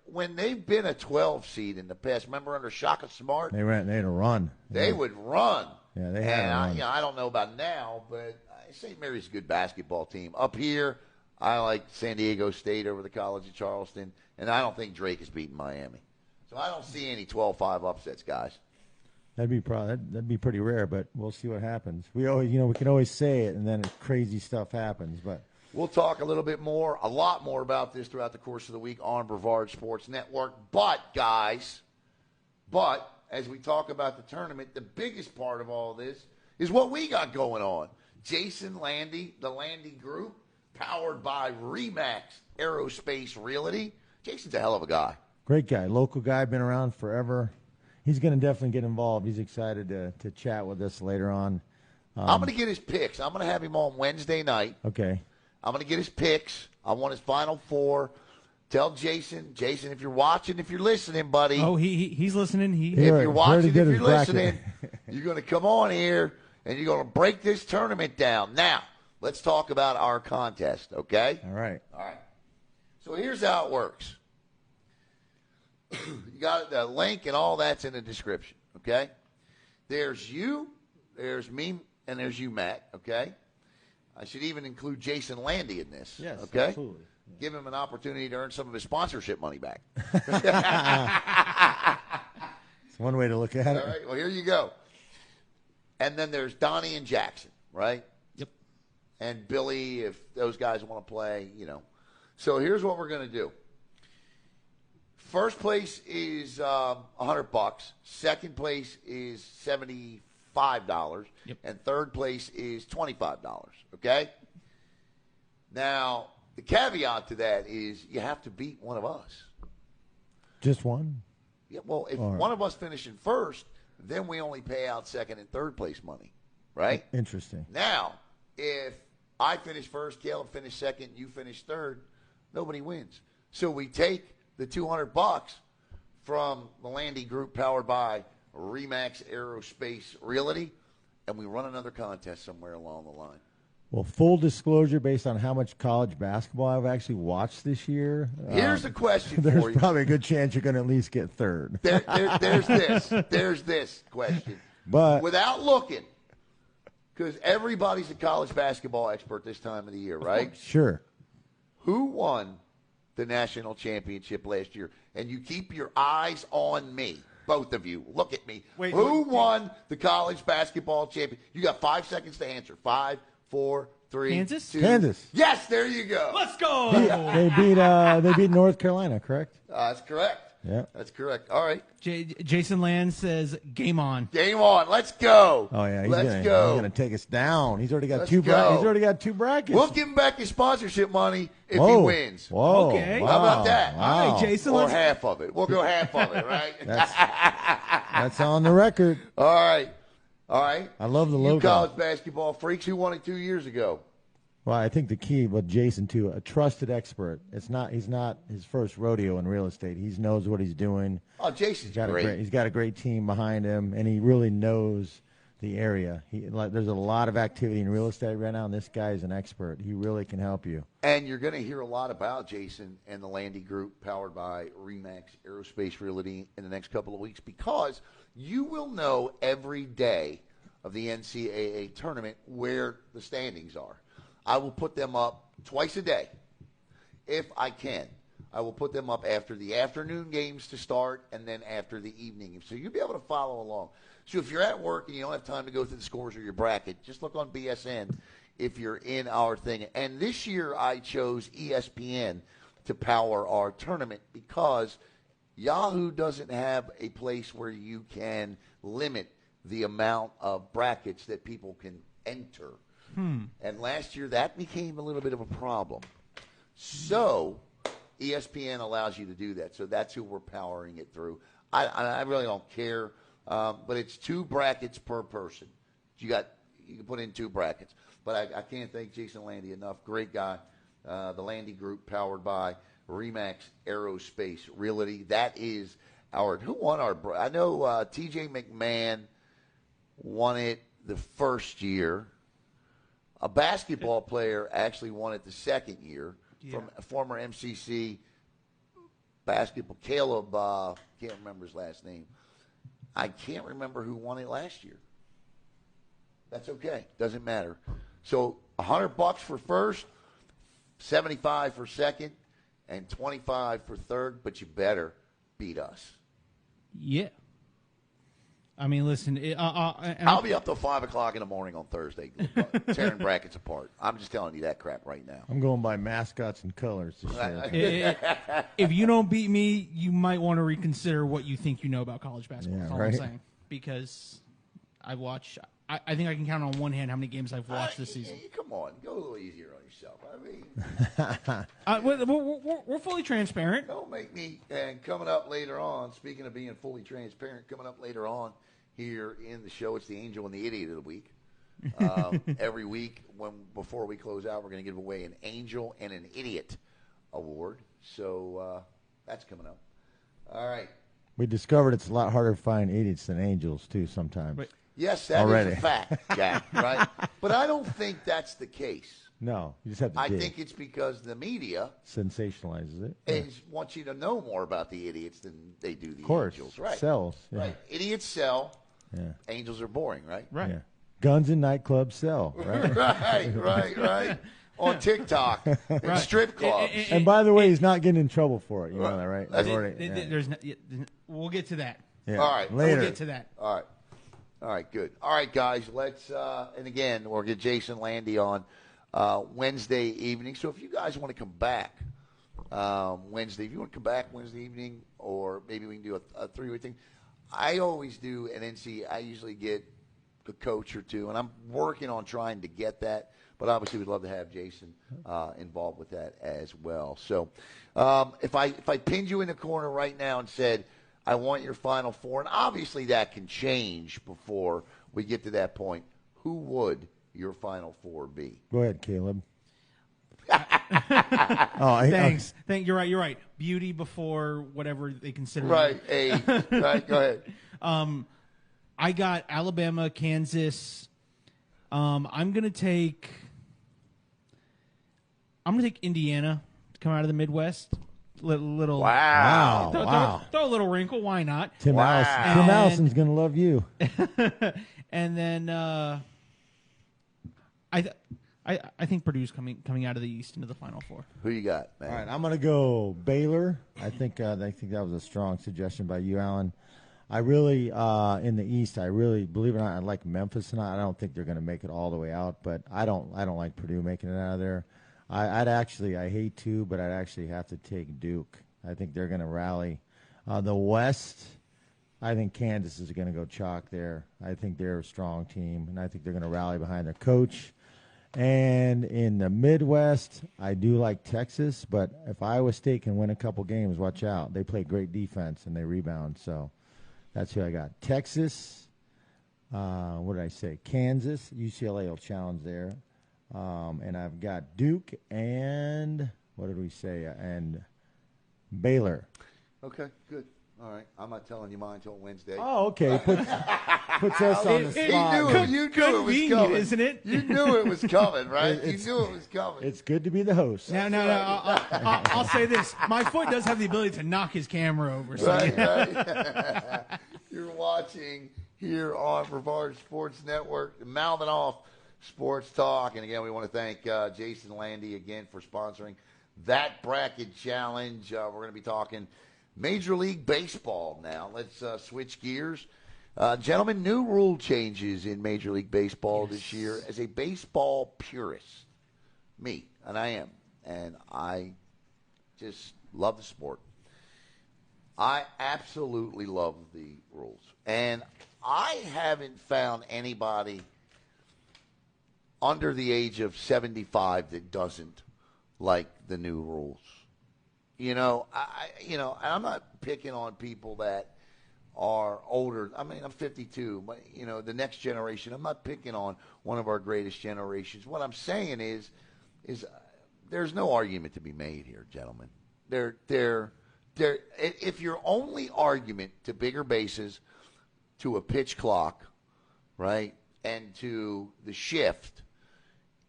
When they've been a 12 seed in the past, remember under Shaka Smart? They had a run. They would run. Yeah, they had a run. I don't know about now, but St. Mary's a good basketball team. Up here, I like San Diego State over the College of Charleston, and I don't think Drake is beating Miami. So I don't see any 12-5 upsets, guys. That'd be pretty rare, but we'll see what happens. We can always say it, and then crazy stuff happens. But we'll talk a lot more about this throughout the course of the week on Brevard Sports Network. But guys, as we talk about the tournament, the biggest part of all this is what we got going on. Jason Landy, the Landy Group, powered by Remax Aerospace Realty. Jason's a hell of a guy. Great guy, local guy, been around forever. He's going to definitely get involved. He's excited to chat with us later on. I'm going to get his picks. I'm going to have him on Wednesday night. Okay. I'm going to get his picks. I want his Final Four. Tell Jason, if you're watching, if you're listening, buddy. Oh, he's listening. If you're watching, if you're listening, you're going to come on here, and you're going to break this tournament down. Now, let's talk about our contest, okay? All right. So here's how it works. You got the link and all that's in the description, okay? There's you, there's me, and there's you, Matt, okay? I should even include Jason Landy in this, yes, okay? Absolutely. Yeah. Give him an opportunity to earn some of his sponsorship money back. It's one way to look at it. All right, well, here you go. And then there's Donnie and Jackson, right? Yep. And Billy, if those guys want to play, So here's what we're going to do. First place is $100. Second place is $75. Yep. And third place is $25. Okay? Now, the caveat to that is you have to beat one of us. Just one? Yeah, well, if one of us finishes first, then we only pay out second and third place money, right? Interesting. Now, if I finish first, Caleb finish second, you finish third, nobody wins. So we take the $200 from the Landy Group powered by Remax Aerospace Realty, and we run another contest somewhere along the line. Well, full disclosure, based on how much college basketball I've actually watched this year. Here's the question there's for you. Probably a good chance you're going to at least get third. There's this question. But without looking, because everybody's a college basketball expert this time of the year, right? Sure. Who won the national championship last year? And you keep your eyes on me. Both of you. Look at me. Who won the college basketball championship? You got 5 seconds to answer. 5, 4, 3, Kansas? 2. Kansas. Yes, there you go. Let's go. They beat North Carolina, correct? That's correct. Yeah. That's correct. All right. Jason Land says, game on. Game on. Let's go. Oh yeah, Let's go. He's gonna take us down. He's already got Let's two. go. He's already got 2 brackets. We'll give him back his sponsorship money if Whoa. he wins. Whoa. Okay. Wow. How about that? Wow. All right, Jason. Or Let's, half of it. We'll go half of it, right? That's on the record. All right. All right. I love the You logo. college basketball freaks. Who won it 2 years ago? Well, I think the key with Jason too, a trusted expert. He's not his first rodeo in real estate. He knows what he's doing. Oh, Jason's great. He's got a great team behind him, and he really knows the area. There's a lot of activity in real estate right now, and this guy is an expert. He really can help you. And you're going to hear a lot about Jason and the Landy Group, powered by Remax Aerospace Realty, in the next couple of weeks, because you will know every day of the NCAA tournament where the standings are. I will put them up twice a day, if I can. I will put them up after the afternoon games to start and then after the evening games. So you'll be able to follow along. So if you're at work and you don't have time to go through the scores or your bracket, just look on BSN if you're in our thing. And this year I chose ESPN to power our tournament because Yahoo doesn't have a place where you can limit the amount of brackets that people can enter. And last year, that became a little bit of a problem. So ESPN allows you to do that. So that's who we're powering it through. I really don't care, but it's 2 brackets per person. You can put in 2 brackets. But I can't thank Jason Landy enough. Great guy. The Landy Group, powered by Remax Aerospace Realty. That is who won our? I know T.J. McMahon won it the first year. A basketball player actually won it the second year from a former MCC basketball. Caleb, can't remember his last name. I can't remember who won it last year. That's okay. Doesn't matter. So $100 for first, $75 for second, and $25 for third. But you better beat us. Yeah. I mean, listen. I'll be up till 5 o'clock in the morning on Thursday, tearing brackets apart. I'm just telling you that crap right now. I'm going by mascots and colors. If you don't beat me, you might want to reconsider what you think you know about college basketball. Yeah, That's all right. I'm saying. Because I watch. I think I can count on one hand how many games I've watched this season. Come on, go a little easier on yourself. I mean, We're fully transparent. don't make me. And coming up later on, speaking of being fully transparent, coming up later on here in the show, it's the Angel and the Idiot of the Week. Every week, before we close out, we're going to give away an Angel and an Idiot award. So that's coming up. All right. We discovered it's a lot harder to find idiots than angels too sometimes. Right. Yes, that Already. is a fact, Jack, right? But I don't think that's the case. No, you just have to I dig. think it's because the media Sensationalizes it. wants you to know more about the idiots than they do the Of course. angels, right? Sells. Yeah. Right. Idiots sell. Yeah. Angels are boring, right? Right. Yeah. Guns in nightclubs sell, right? right. On TikTok and strip clubs. And by the way, he's not getting in trouble for it. You know that, right? That's- I've already- yeah. There's we'll get to that. Yeah. All right. Later. We'll get to that. All right, good. All right, guys, let's, and again, we'll get Jason Landy on Wednesday evening. So if you guys want to come back Wednesday, if you want to come back Wednesday evening, or maybe we can do a 3-way thing. I always do an NC. I usually get a coach or two, and I'm working on trying to get that. But obviously, we'd love to have Jason involved with that as well. So if I pinned you in the corner right now and said, I want your Final Four, and obviously that can change before we get to that point, who would your Final Four be? Go ahead, Caleb. Thanks. You're right. Beauty before whatever they consider. Right. Right. Go ahead. I got Alabama, Kansas. I'm gonna take Indiana to come out of the Midwest. Little Wow. Throw a little wrinkle. Why not? Tim Wow. Allison's going to love you. And then I think Purdue's coming out of the East into the Final Four. Who you got, man? All right, I'm going to go Baylor. I think that was a strong suggestion by you, Alan. I really, in the East, I really, believe it or not, I like Memphis tonight. I don't think they're going to make it all the way out, but I don't like Purdue making it out of there. I hate to, but I'd actually have to take Duke. I think they're going to rally. The West, I think Kansas is going to go chalk there. I think they're a strong team, and I think they're going to rally behind their coach. And in the Midwest, I do like Texas, but if Iowa State can win a couple games, watch out. They play great defense, and they rebound, so that's who I got. Texas, what did I say? Kansas, UCLA will challenge there. And I've got Duke and, what did we say? And Baylor. Okay, good. All right. I'm not telling you mine until Wednesday. Oh, okay. Puts us on the spot. You knew it was coming, isn't it? You knew it was coming, right? You knew it was coming. It's good to be the host. No. I'll say this: my foot does have the ability to knock his camera over. So Right. You're watching here on Brevard Sports Network, Mouthing Off Sports Talk, and again, we want to thank Jason Landy again for sponsoring that bracket challenge. We're going to be talking Major League Baseball now. Let's switch gears. Gentlemen, new rule changes in Major League Baseball this year. As a baseball purist, and I am, and I just love the sport. I absolutely love the rules. And I haven't found anybody under the age of 75 that doesn't like the new rules. I'm not picking on people that are older. I mean, I'm 52, but, the next generation, I'm not picking on one of our greatest generations. What I'm saying is there's no argument to be made here, gentlemen. If your only argument to bigger bases, to a pitch clock, right, and to the shift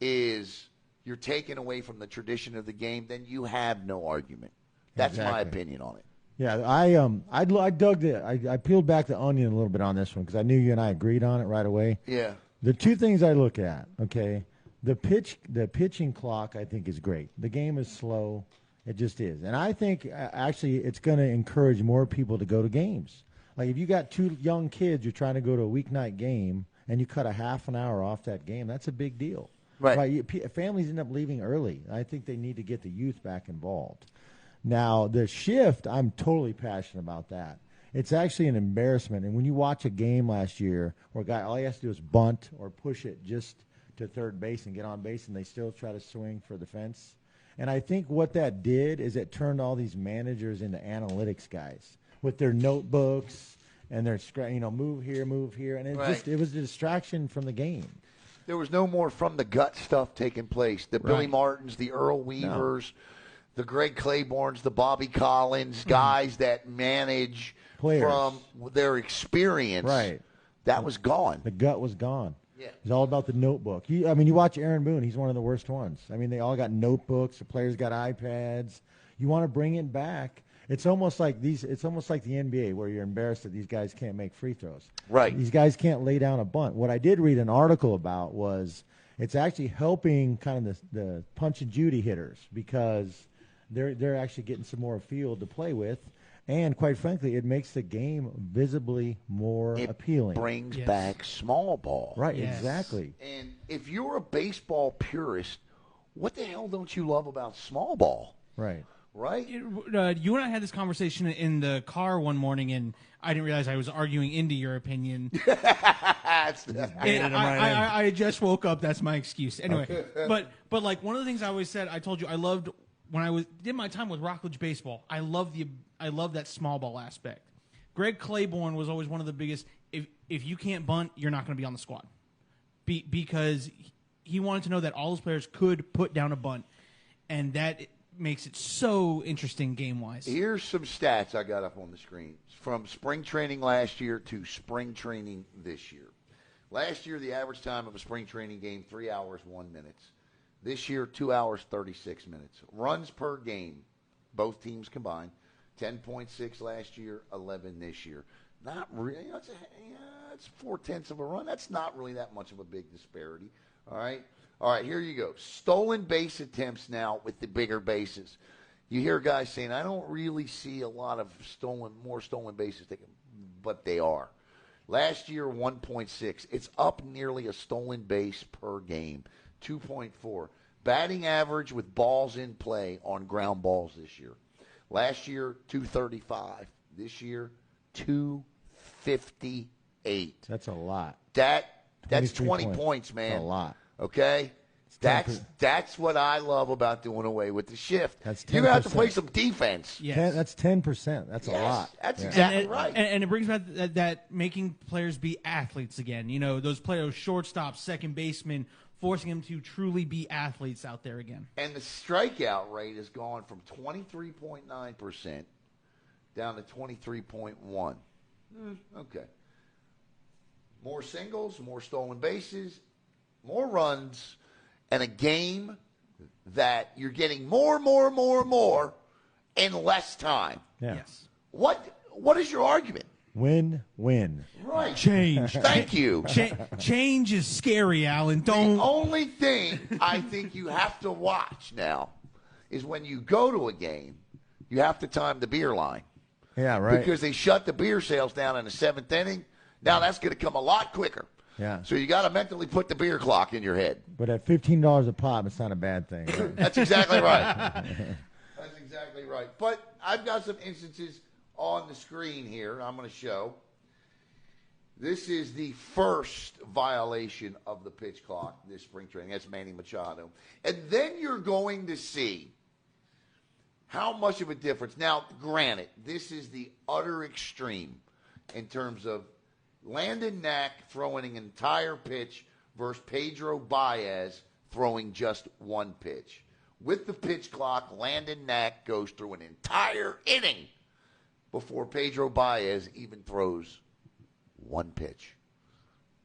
is you're taking away from the tradition of the game, then you have no argument. That's my opinion on it. Yeah, I dug I peeled back the onion a little bit on this one because I knew you and I agreed on it right away. Yeah. The two things I look at, okay, the pitching clock I think is great. The game is slow. It just is. And I think actually it's going to encourage more people to go to games. Like if you got two young kids, you're trying to go to a weeknight game and you cut a half an hour off that game, that's a big deal. Right. Families end up leaving early. I think they need to get the youth back involved. Now, the shift, I'm totally passionate about that. It's actually an embarrassment. And when you watch a game last year where a guy, all he has to do is bunt or push it just to third base and get on base, and they still try to swing for the fence. And I think what that did is it turned all these managers into analytics guys with their notebooks and their, move here. And it was a distraction from the game. There was no more from the gut stuff taking place. The Billy Martins, the Earl Weavers, the Greg Claibornes, the Bobby Collins, guys that manage players from their experience. Right. That was gone. The gut was gone. Yeah. It's all about the notebook. You watch Aaron Boone, he's one of the worst ones. I mean, they all got notebooks, the players got iPads. You want to bring it back. It's almost like the NBA where you're embarrassed that these guys can't make free throws. Right. These guys can't lay down a bunt. What I did read an article about was it's actually helping kind of the punch and Judy hitters because they're actually getting some more field to play with. And quite frankly, it makes the game visibly more appealing. It brings back small ball. Right, exactly. And if you're a baseball purist, what the hell don't you love about small ball? Right. Right? You and I had this conversation in the car one morning, and I didn't realize I was arguing into your opinion. I just woke up. That's my excuse. Anyway, but like one of the things I always said, I told you I loved when I did my time with Rockledge baseball. I love that small ball aspect. Greg Claiborne was always one of the biggest. If you can't bunt, you're not going to be on the squad, because he wanted to know that all his players could put down a bunt, and that makes it so interesting game-wise. Here's some stats I got up on the screen from spring training last year to spring training this year. Last year, the average time of a spring training game, 3 hours, 1 minute. This year, 2 hours, 36 minutes. Runs per game, both teams combined, 10.6 last year, 11 this year. Not really. It's 0.4 of a run. That's not really that much of a big disparity. All right, here you go. Stolen base attempts now with the bigger bases. You hear guys saying, I don't really see a lot of more stolen bases taken. but they are. Last year, 1.6. It's up nearly a stolen base per game, 2.4. Batting average with balls in play on ground balls this year. Last year, 235. This year, 258. That's a lot. That's 20 points, man. That's a lot. Okay? That's what I love about doing away with the shift. That's 10%. You're going to have to play some defense. Yes. That's 10%. That's a lot. That's exactly right. And it brings back that making players be athletes again. You know, those players, shortstops, second basemen, forcing them to truly be athletes out there again. And the strikeout rate has gone from 23.9% down to 23.1. Okay. More singles, more stolen bases, more runs, and a game that you're getting more in less time. Yeah. Yes. What is your argument? Win. Right. Change. Thank you. Change is scary, Alan. The only thing I think you have to watch now is when you go to a game, you have to time the beer line. Yeah, right. Because they shut the beer sales down in the seventh inning. Now that's going to come a lot quicker. Yeah. So you got to mentally put the beer clock in your head. But at $15 a pop, it's not a bad thing. Right? That's exactly right. That's exactly right. But I've got some instances on the screen here I'm going to show. This is the first violation of the pitch clock this spring training. That's Manny Machado. And then you're going to see how much of a difference. Now, granted, this is the utter extreme in terms of Landon Knack throwing an entire pitch versus Pedro Baez throwing just one pitch. With the pitch clock, Landon Knack goes through an entire inning before Pedro Baez even throws one pitch.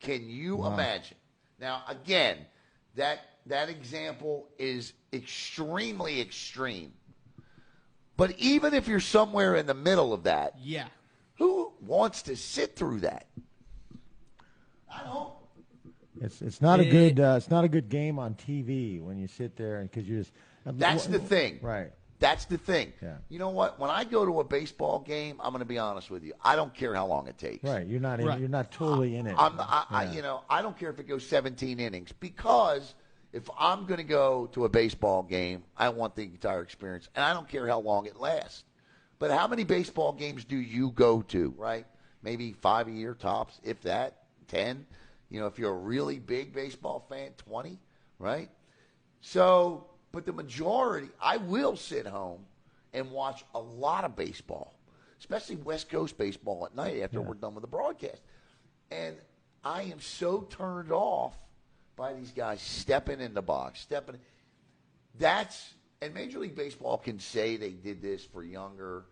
Can you imagine? Now, again, that example is extremely extreme. But even if you're somewhere in the middle of that, Yeah. who wants to sit through that? I don't. It's not a good game on TV when you sit there and because you just. That's the thing. Right. That's the thing. Yeah. You know what? When I go to a baseball game, I'm going to be honest with you. I don't care how long it takes. Right. You're not. Right. You're not totally in it. I don't care if it goes 17 innings because if I'm going to go to a baseball game, I want the entire experience, and I don't care how long it lasts. But how many baseball games do you go to? Right? Maybe 5 a year tops, if that. 10. You know, if you're a really big baseball fan, 20. Right? So. But the majority, I will sit home and watch a lot of baseball, especially West Coast baseball at night after we're done with the broadcast. And I am so turned off by these guys stepping in the box, and Major League Baseball can say they did this for younger,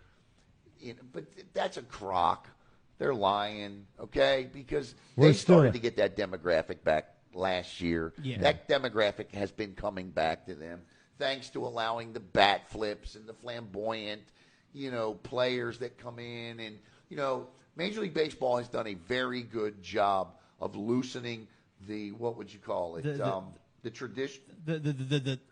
but that's a crock. They're lying, okay? Because they started to get that demographic back last year. Yeah. That demographic has been coming back to them thanks to allowing the bat flips and the flamboyant, players that come in. And, Major League Baseball has done a very good job of loosening the, what would you call it? The tradition.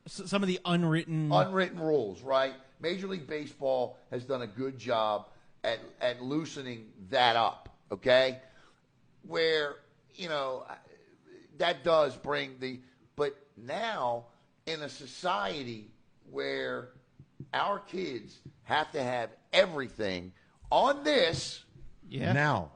Some of the unwritten rules, right? Major League Baseball has done a good job at loosening that up, okay? Where, that does bring but now in a society where our kids have to have everything on this now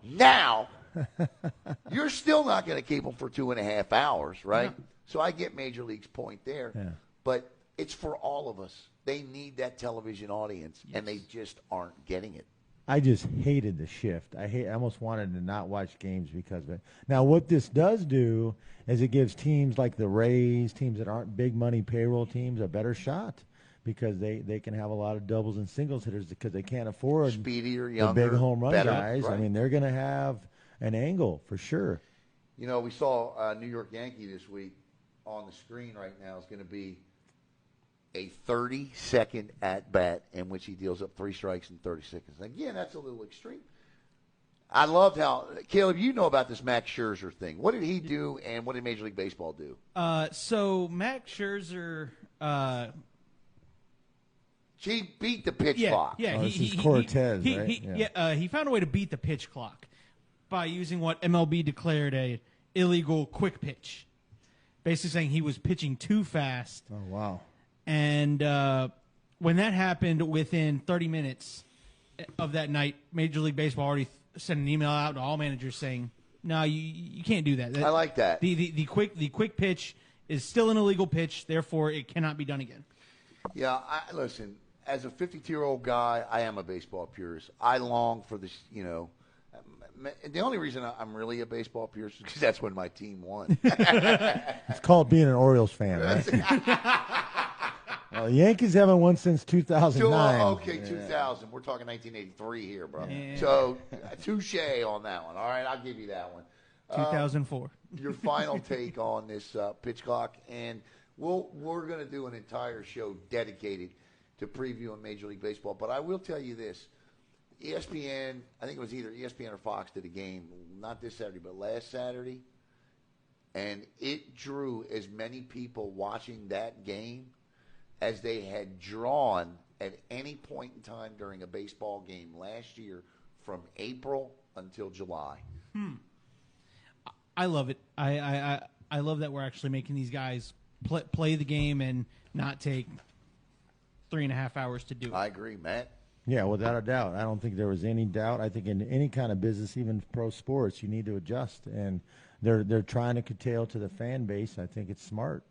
you're still not going to keep them for 2.5 hours, right? No. So I get Major League's point there, but it's for all of us. They need that television audience, and they just aren't getting it. I just hated the shift. I almost wanted to not watch games because of it. Now, what this does do is it gives teams like the Rays, teams that aren't big money payroll teams, a better shot because they can have a lot of doubles and singles hitters because they can't afford speedier, the younger, big home run better, guys. right. I mean, they're going to have an angle for sure. We saw New York Yankee this week on the screen right now is going to be a 30-second at-bat in which he deals up 3 strikes in 30 seconds. Again, that's a little extreme. I loved how – Caleb, you know about this Max Scherzer thing. What did he do, and what did Major League Baseball do? So Max Scherzer She beat the pitch Yeah, clock. yeah. Oh, this is Cortez, right? He found a way to beat the pitch clock by using what MLB declared a illegal quick pitch, basically saying he was pitching too fast. Oh, wow. And when that happened, within 30 minutes of that night, Major League Baseball already sent an email out to all managers saying, "No, you can't do that." I like that. The quick pitch is still an illegal pitch, therefore it cannot be done again. Yeah, listen. As a 52-year-old guy, I am a baseball purist. I long for this. The only reason I'm really a baseball purist is because that's when my team won. It's called being an Orioles fan, right? Well, the Yankees haven't won since 2009. Okay, 2000. We're talking 1983 here, bro. Yeah. So, touche on that one. All right, I'll give you that one. 2004. Your final take on this pitch clock, and we're going to do an entire show dedicated to previewing Major League Baseball. But I will tell you this. ESPN, I think it was either ESPN or Fox did a game, not this Saturday, but last Saturday, and it drew as many people watching that game as they had drawn at any point in time during a baseball game last year from April until July. I love it. I love that we're actually making these guys play the game and not take 3.5 hours to do it. I agree, Matt. Yeah, without a doubt. I don't think there was any doubt. I think in any kind of business, even pro sports, you need to adjust. And they're trying to curtail to the fan base. I think it's smart.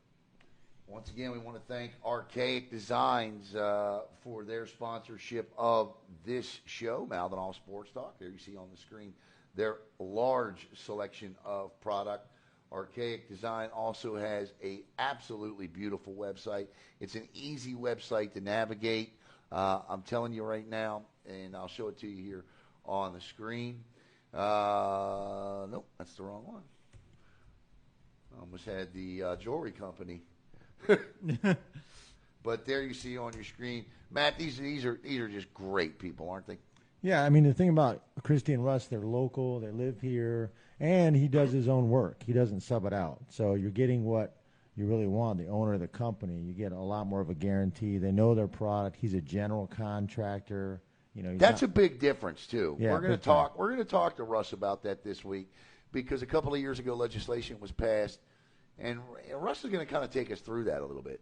Once again, we want to thank Archaic Designs for their sponsorship of this show, Mouthin Off Sports Talk. There you see on the screen their large selection of product. Archaic Design also has a absolutely beautiful website. It's an easy website to navigate. I'm telling you right now, and I'll show it to you here on the screen. Nope, that's the wrong one. I almost had the jewelry company. But there you see on your screen, Matt. These are just great people, aren't they? Yeah, I mean, the thing about Christy and Russ, they're local, they live here, and he does his own work. He doesn't sub it out. So you're getting what you really want, the owner of the company. You get a lot more of a guarantee. They know their product. He's a general contractor. That's a big difference too. Yeah, we're going to talk to Russ about that this week because a couple of years ago legislation was passed, and Russ is going to kind of take us through that a little bit.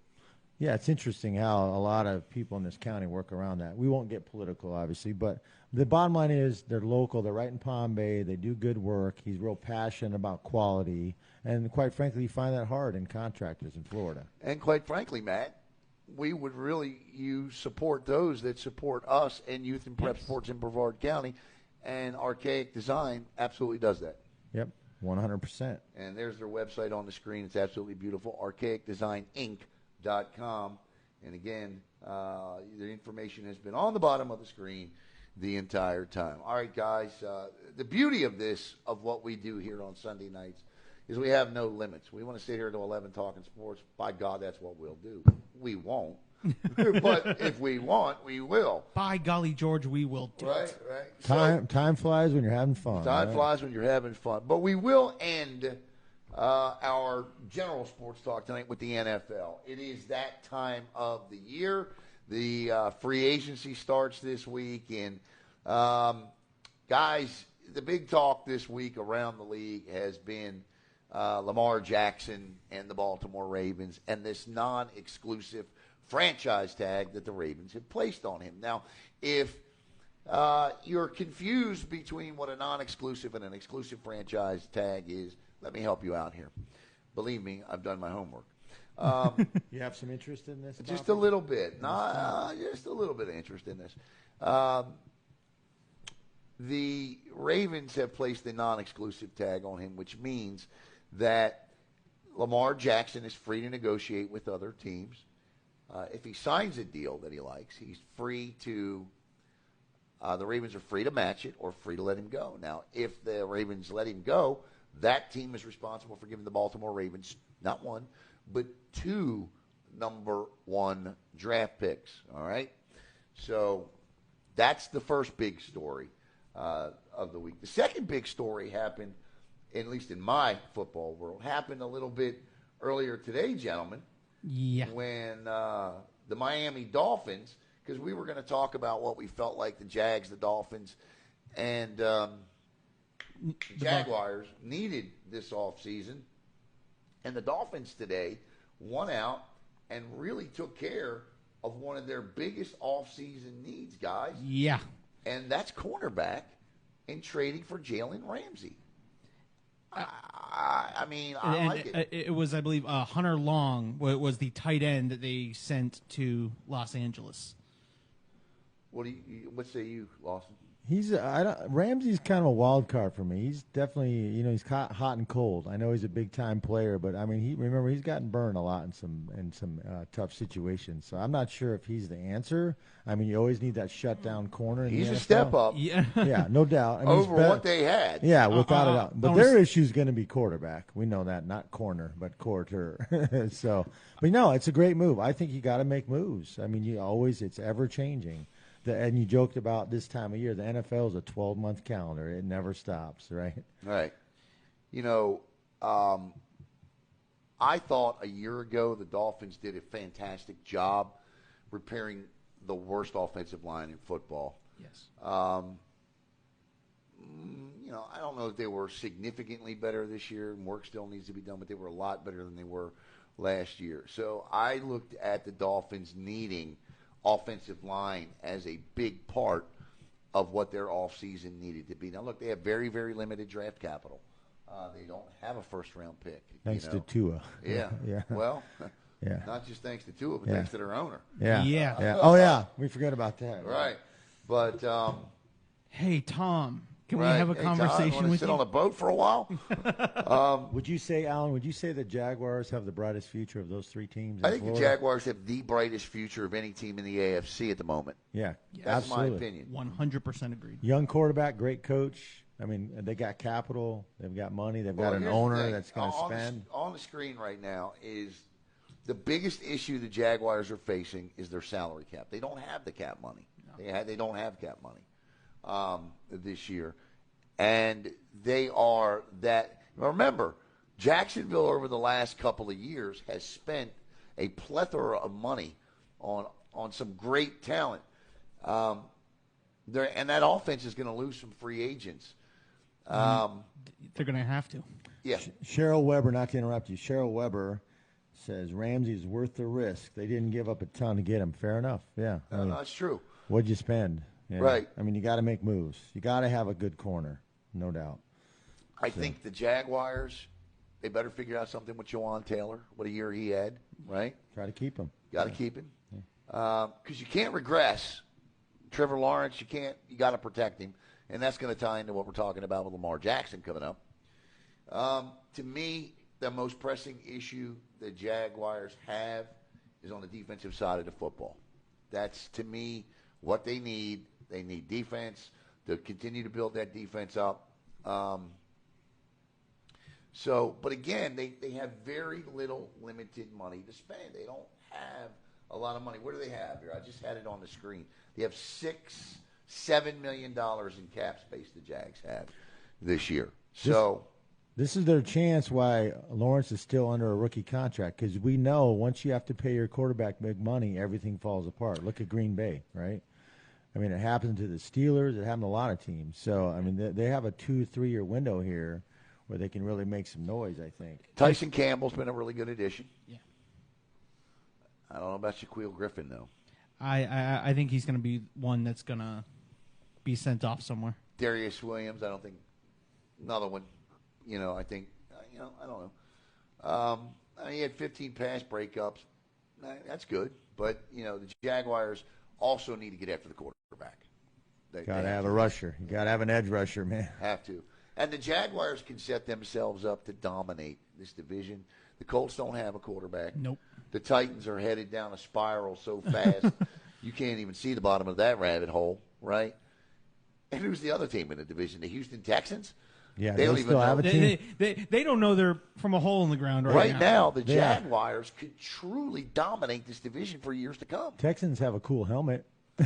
Yeah, it's interesting how a lot of people in this county work around that. We won't get political, obviously, but the bottom line is they're local. They're right in Palm Bay. They do good work. He's real passionate about quality. And quite frankly, you find that hard in contractors in Florida. And quite frankly, Matt, we would really support those that support us and youth and prep sports in Brevard County. And Archaic Design absolutely does that. Yep, 100%. And there's their website on the screen. It's absolutely beautiful, archaicdesigninc.com. And again, the information has been on the bottom of the screen the entire time. All right, guys, the beauty of what we do here on Sunday nights, is we have no limits. We want to sit here till 11 talking sports. By God, that's what we'll do. We won't. But if we want, we will. By golly, George, we will do it. Right. Time flies when you're having fun. Time flies when you're having fun. But we will end our general sports talk tonight with the NFL. It is that time of the year. The free agency starts this week. And, guys, the big talk this week around the league has been Lamar Jackson and the Baltimore Ravens and this non-exclusive franchise tag that the Ravens have placed on him. Now, if you're confused between what a non-exclusive and an exclusive franchise tag is, let me help you out here. Believe me, I've done my homework. You have some interest in this? Just a little bit. Just a little bit of interest in this. The Ravens have placed a non-exclusive tag on him, which means that Lamar Jackson is free to negotiate with other teams. If he signs a deal that he likes, he's free to the Ravens are free to match it or free to let him go. Now, if the Ravens let him go, that team is responsible for giving the Baltimore Ravens not one, but 2 number 1 draft picks. All right? So that's the first big story of the week. The second big story happened, at least in my football world, happened a little bit earlier today, gentlemen. Yeah. When the Miami Dolphins because we were going to talk about what we felt like the Jags, the Dolphins, and Jaguars needed this offseason. And the Dolphins today won out and really took care of one of their biggest offseason needs, guys. Yeah. And that's cornerback and trading for Jalen Ramsey. I mean, I like it. It was, I believe, Hunter Long was the tight end that they sent to Los Angeles. What say you, Lawson? Ramsey's kind of a wild card for me. He's definitely, he's hot and cold. I know he's a big time player, but I mean, he's gotten burned a lot in some tough situations. So I'm not sure if he's the answer. I mean, you always need that shutdown corner. He's a step up. Yeah, yeah, no doubt. I mean, over what they had. Yeah, without a doubt. But their issue is going to be quarterback. We know that, not corner, but quarter. So, but no, it's a great move. I think you got to make moves. I mean, it's ever changing. And you joked about this time of year. The NFL is a 12-month calendar. It never stops, right? Right. I thought a year ago the Dolphins did a fantastic job repairing the worst offensive line in football. Yes. I don't know if they were significantly better this year, and work still needs to be done, but they were a lot better than they were last year. So I looked at the Dolphins needing offensive line as a big part of what their offseason needed to be. Now, look, they have very, very limited draft capital. They don't have a first-round pick. Thanks to Tua. Yeah. Yeah. Well, yeah. Not just thanks to Tua, but thanks to their owner. Yeah. Yeah. Yeah. Oh, yeah. We forgot about that. Right. But hey, Tom, can we right. have a conversation Tom, with sit you? on a boat for a while? Would you say, Alan, the Jaguars have the brightest future of those three teams in I think Florida? the Jaguars have the brightest future of any team in the AFC at the moment. Yeah. That's absolutely. my opinion. 100% agreed. Young quarterback, great coach. I mean, they got capital. They've got money. They've got an owner that's going to spend. On the screen right now is the biggest issue the Jaguars are facing is their salary cap. They don't have the cap money. No. They don't have cap money this year. And they are that. Remember, Jacksonville over the last couple of years has spent a plethora of money on some great talent. And that offense is going to lose some free agents. They're going to have to. Yeah. Cheryl Weber, not to interrupt you, Cheryl Weber says Ramsey's worth the risk. They didn't give up a ton to get him. Fair enough. Yeah. No, that's true. What'd you spend? Yeah. Right. I mean, you got to make moves. You got to have a good corner, no doubt. I think the Jaguars, they better figure out something with Jawan Taylor. What a year he had, right? Try to keep him. Got to keep him. Because you can't regress. Trevor Lawrence, you got to protect him. And that's going to tie into what we're talking about with Lamar Jackson coming up. To me, the most pressing issue the Jaguars have is on the defensive side of the football. That's, to me, what they need. They need defense to continue to build that defense up. But again, they have very little limited money to spend. They don't have a lot of money. What do they have here? I just had it on the screen. They have $7 million in cap space the Jags have this year. So this is their chance why Lawrence is still under a rookie contract, because we know once you have to pay your quarterback big money, everything falls apart. Look at Green Bay, right? I mean, it happened to the Steelers. It happened to a lot of teams. So, I mean, they have a 2-3 year window here where they can really make some noise, I think. Tyson Campbell's been a really good addition. Yeah. I don't know about Shaquille Griffin, though. I think he's going to be one that's going to be sent off somewhere. Darius Williams, I don't think. Another one, I think, I don't know. He had 15 pass breakups. That's good. But, the Jaguars also need to get after the quarterback. Got to have a rusher. You got to have an edge rusher, man. Have to. And the Jaguars can set themselves up to dominate this division. The Colts don't have a quarterback. Nope. The Titans are headed down a spiral so fast you can't even see the bottom of that rabbit hole, right? And who's the other team in the division? The Houston Texans? Yeah, they don't even know. They don't know they're from a hole in the ground right now. The Jaguars could truly dominate this division for years to come. Texans have a cool helmet.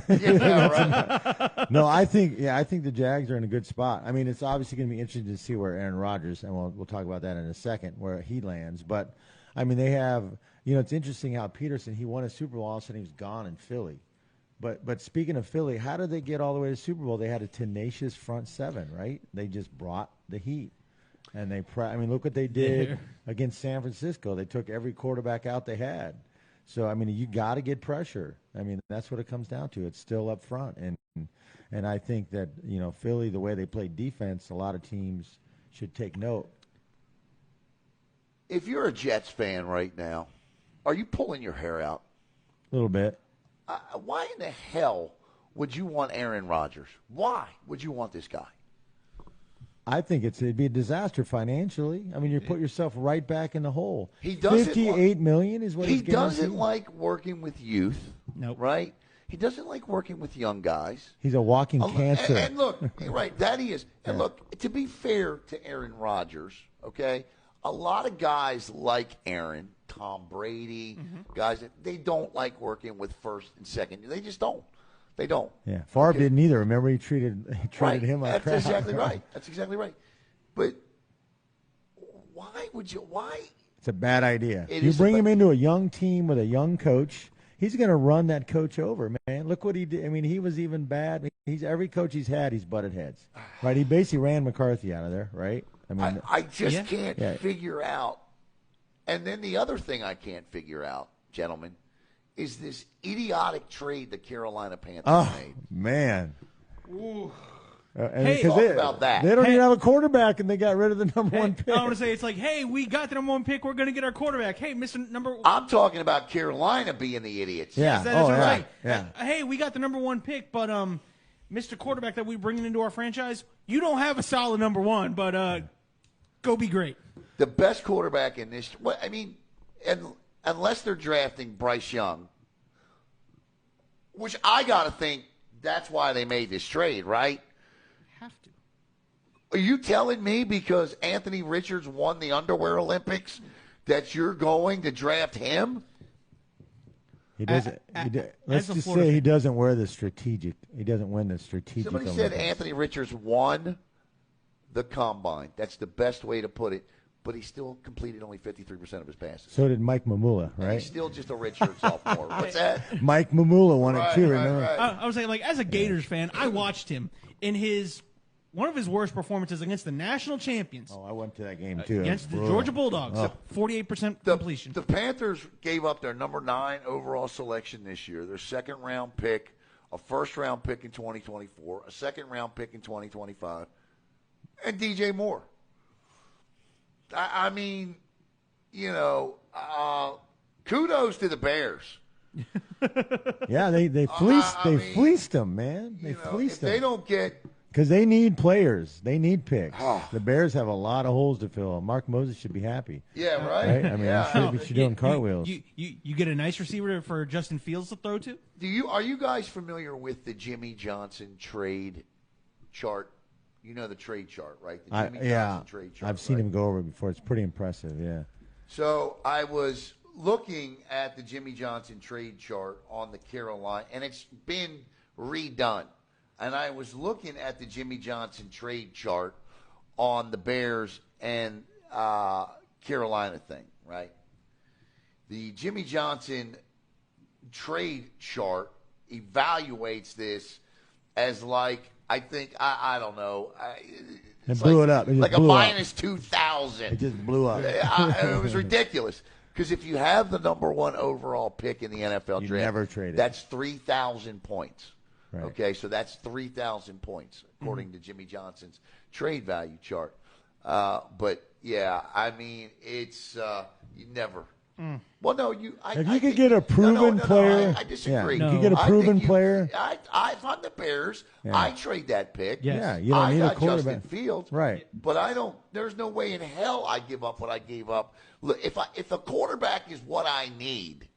Yeah, right. No, I think the Jags are in a good spot. I mean, it's obviously going to be interesting to see where Aaron Rodgers, and we'll talk about that in a second, where he lands. But I mean, they have, it's interesting how Peterson, he won a Super Bowl, all of a sudden he was gone in Philly. But speaking of Philly, how did they get all the way to the Super Bowl? They had a tenacious front seven, right? They just brought the heat. And look what they did against San Francisco. They took every quarterback out they had. So, you got to get pressure. That's what it comes down to. It's still up front. And I think that, Philly, the way they play defense, a lot of teams should take note. If you're a Jets fan right now, are you pulling your hair out? A little bit. Why in the hell would you want Aaron Rodgers? Why would you want this guy? I think it'd be a disaster financially. You put yourself right back in the hole. He doesn't $58 million is what he he's guaranteed. doesn't like working with youth. Nope. Right? He doesn't like working with young guys. He's a walking cancer. And look, right, that he is. And look, to be fair to Aaron Rodgers, okay, a lot of guys like Aaron, Tom Brady, guys, they don't like working with first and second. They just don't. They don't. Yeah, Favre didn't either. Remember, he treated him like crap. That's exactly right. That's exactly right. But why would you? Why? It's a bad idea. You bring him into a young team with a young coach. He's going to run that coach over, man. Look what he did. He was even bad. Every coach he's had, he's butted heads. Right? He basically ran McCarthy out of there, right? I just can't figure out. And then the other thing I can't figure out, gentlemen, is this idiotic trade the Carolina Panthers made. Man. Ooh. Talk about that. They don't even have a quarterback, and they got rid of the number one pick. I want to say, it's like, hey, we got the number one pick. We're going to get our quarterback. Hey, Mr. Number One. I'm talking about Carolina being the idiots. Yeah. That's right. Yeah. Hey, we got the number one pick, but Mr. Quarterback that we bringing into our franchise, you don't have a solid number one, but go be great. The best quarterback in this. Unless they're drafting Bryce Young, which I got to think that's why they made this trade, right? Have to. Are you telling me because Anthony Richards won the Underwear Olympics that you're going to draft him? He doesn't. Let's just say he doesn't wear the strategic. He doesn't win the strategic. Somebody Olympics. said Anthony Richards won the combine. That's the best way to put it. But he still completed only 53% of his passes. So did Mike Mamula, right? And he's still just a redshirt sophomore. What's that? Mike Mamula won it too. Remember? Right. I was saying, as a Gators fan, I watched him in one of his worst performances against the national champions. Oh, I went to that game too. Against the Georgia Bulldogs, 48% completion. The Panthers gave up their number 9 overall selection this year, their second-round pick, a first-round pick in 2024, a second-round pick in 2025, and DJ Moore. Kudos to the Bears. Yeah, they fleeced them, man. They fleeced them. They don't get. Because they need players. They need picks. The Bears have a lot of holes to fill. Mark Moses should be happy. Yeah, right? He should be doing cartwheels. You get a nice receiver for Justin Fields to throw to? Are you guys familiar with the Jimmy Johnson trade chart? You know the trade chart, right? The Jimmy Johnson trade chart. I've seen him go over it before. It's pretty impressive, yeah. So I was looking at the Jimmy Johnson trade chart on the Carolina, and it's been redone. And I was looking at the Jimmy Johnson trade chart on the Bears and Carolina thing, right? The Jimmy Johnson trade chart evaluates this as like, I think, I don't know. It blew it up. Like a minus 2,000. It just blew up. It was ridiculous. Because if you have the number 1 overall pick in the NFL draft, never trade it. That's 3,000 points. Right. Okay, so that's 3,000 points according to Jimmy Johnson's trade value chart. But yeah, it's you never. Well, no, if you could get a proven player, I disagree. Yeah, you could get a proven player. If I'm the Bears, I trade that pick. Yes. Yeah, you don't need a quarterback. Justin Fields, right? But I don't. There's no way in hell I give up what I gave up. Look, if a quarterback is what I need,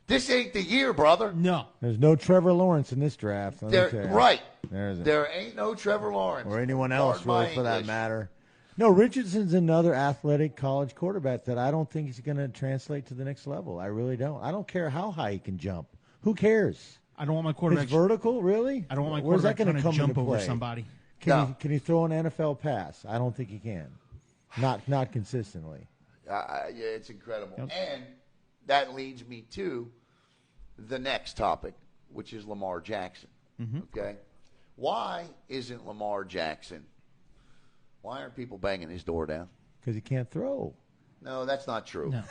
this ain't the year, brother. No, there's no Trevor Lawrence in this draft. Right. There ain't no Trevor Lawrence or anyone else, really, for that matter. No, Richardson's another athletic college quarterback that I don't think he's going to translate to the next level. I really don't. I don't care how high he can jump. Who cares? I don't want my quarterback. His vertical, really? I don't want my Where's quarterback that trying to come jump into over play? somebody. Can he throw an NFL pass? I don't think he can. Not consistently. Yeah, it's incredible. Yep. And that leads me to the next topic. which is Lamar Jackson. Mm-hmm. Okay? Why isn't Lamar Jackson, why aren't people banging his door down? Because he can't throw. No, that's not true. No.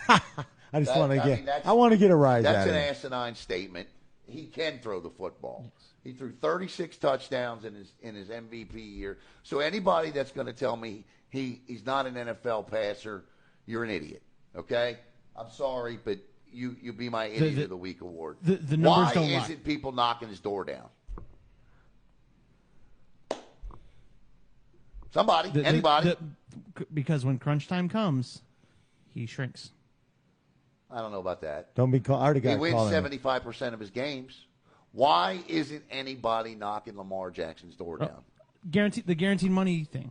I just want to get. I want to get a rise That's out an of it. asinine statement. He can throw the football. Yes. He threw 36 touchdowns in his MVP year. So anybody that's going to tell me he's not an NFL passer, you're an idiot. Okay? I'm sorry, but you be my idiot of the week award. The numbers Why don't lie. isn't people knocking his door down? Somebody, anybody. Because when crunch time comes, he shrinks. I don't know about that. Don't be called. I already got He wins called. 75% of his games. Why isn't anybody knocking Lamar Jackson's door down? The guaranteed money thing.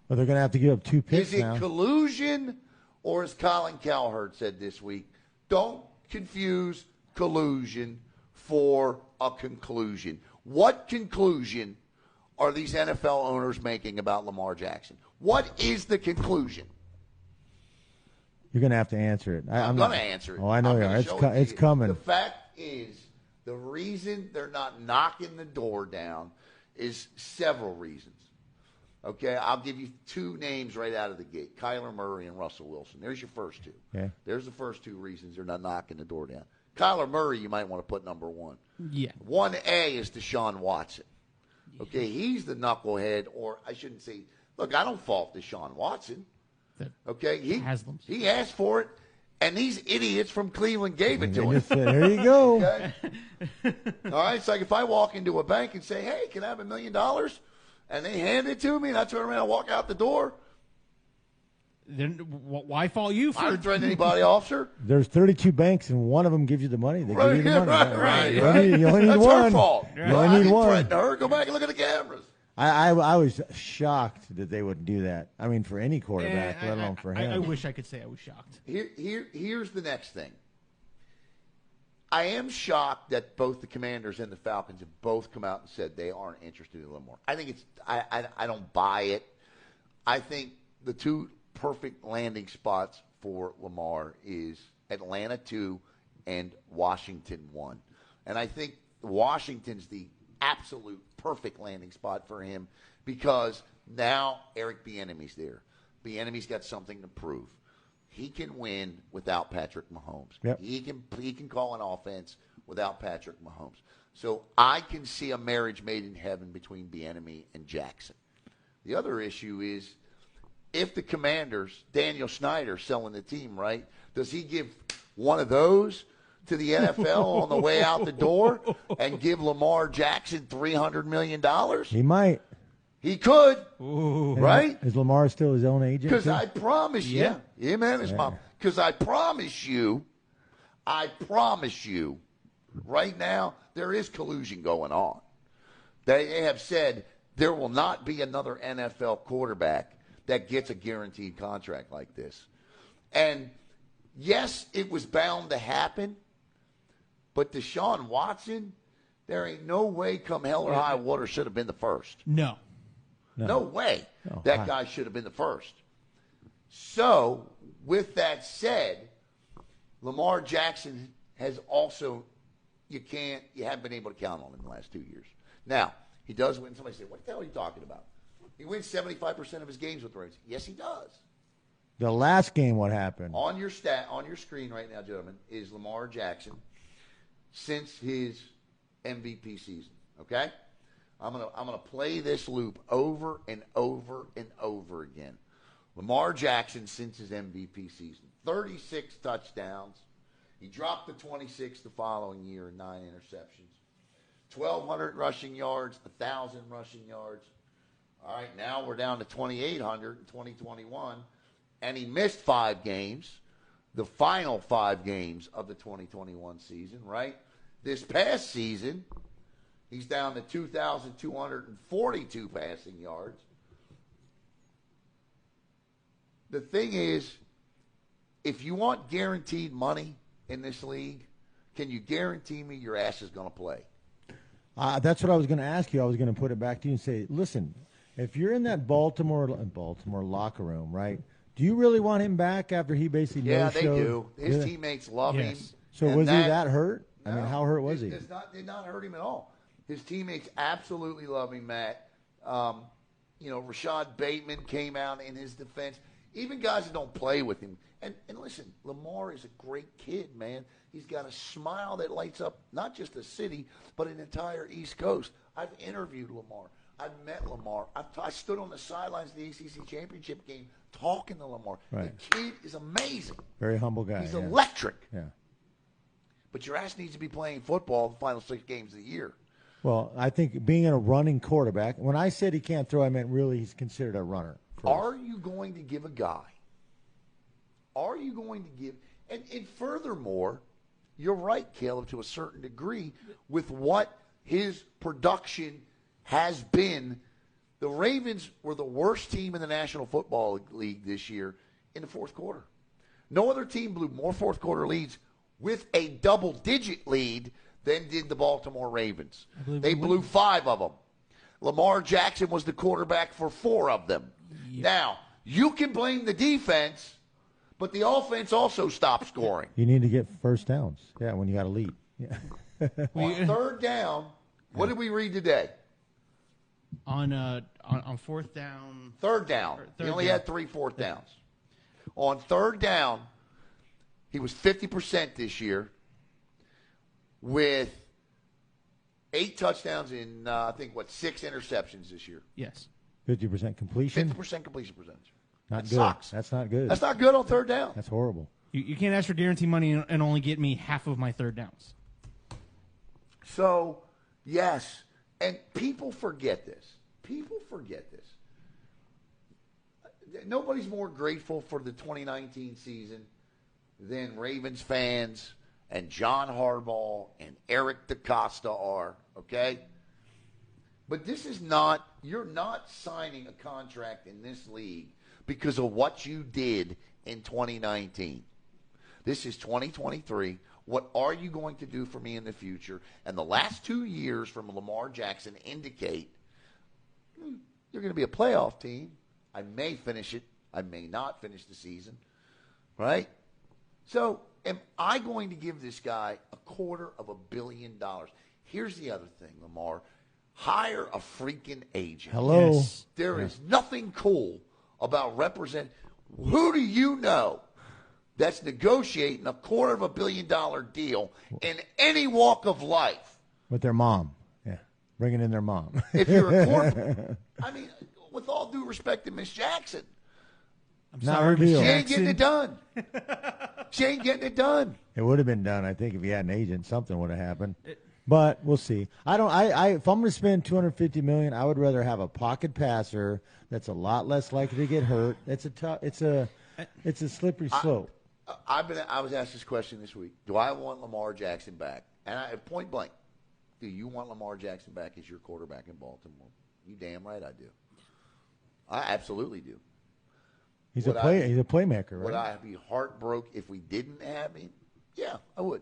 But they're going to have to give up 2 picks Is it now. collusion, or as Colin Cowherd said this week, don't confuse collusion for a conclusion. What conclusion are these NFL owners making about Lamar Jackson? What is the conclusion? You're going to have to answer it. I'm going to answer it. Oh, I know I'm you gonna are. show it to It's you. coming. The fact is, the reason they're not knocking the door down is several reasons. Okay, I'll give you 2 names right out of the gate: Kyler Murray and Russell Wilson. There's your first 2. Okay. There's the first 2 reasons they're not knocking the door down. Kyler Murray, you might want to put number 1. Yeah. 1A is Deshaun Watson. Okay, he's the knucklehead, or I shouldn't say. Look, I don't fault Deshaun Watson. Okay, Haslam's. he asked for it, and these idiots from Cleveland gave it to him. There you go. Okay? All right, it's like if I walk into a bank and say, "Hey, can I have $1 million?" and they hand it to me, and I turn around and walk out the door. Then why fault you I for don't threaten anybody, officer. There's 32 banks, and one of them gives you the money. They give you the money. Right. You only need That's one. her fault. You I only need didn't one. threaten her. Go back and look at the cameras. I was shocked that they would do that. I mean, for any quarterback, let alone for him. I wish I could say I was shocked. Here's the next thing. I am shocked that both the Commanders and the Falcons have both come out and said they aren't interested in Lamar. I think it's I don't buy it. I think the 2 perfect landing spots for Lamar is Atlanta 2 and Washington 1. And I think Washington's the absolute perfect landing spot for him because now Eric Bieniemy's there. Bieniemy's got something to prove. He can win without Patrick Mahomes. Yep. He can call an offense without Patrick Mahomes. So I can see a marriage made in heaven between Bieniemy and Jackson. The other issue is if the Commanders, Daniel Snyder selling the team, right, does he give one of those to the NFL on the way out the door and give Lamar Jackson $300 million? He might. He could, Ooh. right? Is Lamar still his own agent? Because too? I promise you, yeah, man, it's mom. Because I promise you, right now there is collusion going on. They have said there will not be another NFL quarterback that gets a guaranteed contract like this. And yes, it was bound to happen, but Deshaun Watson, there ain't no way come hell or high water should have been the first. No. No way No. that guy should have been the first. So, with that said, Lamar Jackson has also, you haven't been able to count on him in the last 2 years. Now, he does win. Somebody say, what the hell are you talking about? He wins 75% of his games with the Rays. Yes, he does. The last game, what happened? On your screen right now, gentlemen, is Lamar Jackson since his MVP season. Okay? I'm gonna play this loop over and over and over again. Lamar Jackson since his MVP season, 36 touchdowns. He dropped to 26 the following year and 9 interceptions. 1,200 rushing yards, 1,000 rushing yards. All right, now we're down to 2,800 in 2021. And he missed 5 games, the final 5 games of the 2021 season, right? This past season, he's down to 2,242 passing yards. The thing is, if you want guaranteed money in this league, can you guarantee me your ass is going to play? That's what I was going to ask you. I was going to put it back to you and say, listen, if you're in that Baltimore locker room, right, do you really want him back after he basically Yeah, no-showed? they do. His teammates love him. Yes. So And was he that hurt? I mean, how hurt was he? Did not hurt him at all. His teammates absolutely love him, Matt. Rashad Bateman came out in his defense. Even guys that don't play with him. And listen, Lamar is a great kid, man. He's got a smile that lights up not just the city, but an entire East Coast. I've interviewed Lamar. I've met Lamar. I stood on the sidelines of the ACC championship game talking to Lamar. Right. The kid is amazing. Very humble guy. He's electric. Yeah. But your ass needs to be playing football the final 6 games of the year. Well, I think being a running quarterback, when I said he can't throw, I meant really he's considered a runner. Are you going to give a guy? Are you going to give? And furthermore, you're right, Caleb, to a certain degree, with what his production has been. The Ravens were the worst team in the National Football League this year in the fourth quarter. No other team blew more fourth quarter leads with a double-digit lead than did the Baltimore Ravens. They blew 5 of them. Lamar Jackson was the quarterback for 4 of them. Yep. Now, you can blame the defense, but the offense also stopped scoring. You need to get first downs, when you got a lead. Yeah. On third down, what did we read today? On fourth down. Third down. He only had 3 fourth downs. On third down, he was 50% this year with 8 touchdowns and, 6 interceptions this year. Yes. 50% completion? 50% completion percentage. Not that good. Sucks. That's not good. That's not good on third down. That's horrible. You can't ask for guarantee money and only get me half of my third downs. So, yes, and people forget this. Nobody's more grateful for the 2019 season than Ravens fans and John Harbaugh and Eric DaCosta are, okay? But this is not, you're not signing a contract in this league because of what you did in 2019. This is 2023. What are you going to do for me in the future? And the last 2 years from Lamar Jackson indicate you're going to be a playoff team. I may finish it. I may not finish the season, right? So am I going to give this guy $250 million? Here's the other thing, Lamar. Hire a freaking agent. Hello. Yes. There is nothing cool about represent. Who do you know that's negotiating $250 million deal in any walk of life? With their mom. Yeah. Bringing in their mom. If you're a corporate. I mean, with all due respect to Miss Jackson. I'm Not sorry, her deal. She ain't Jackson. getting it done. She ain't getting it done. It would have been done, I think, if he had an agent. Something would have happened. But we'll see. If I'm going to spend $250 million, I would rather have a pocket passer that's a lot less likely to get hurt. It's a slippery slope. I was asked this question this week. Do I want Lamar Jackson back? And point blank, do you want Lamar Jackson back as your quarterback in Baltimore? You damn right I do. I absolutely do. He's a playmaker, right? Would I be heartbroken if we didn't have him? Yeah, I would.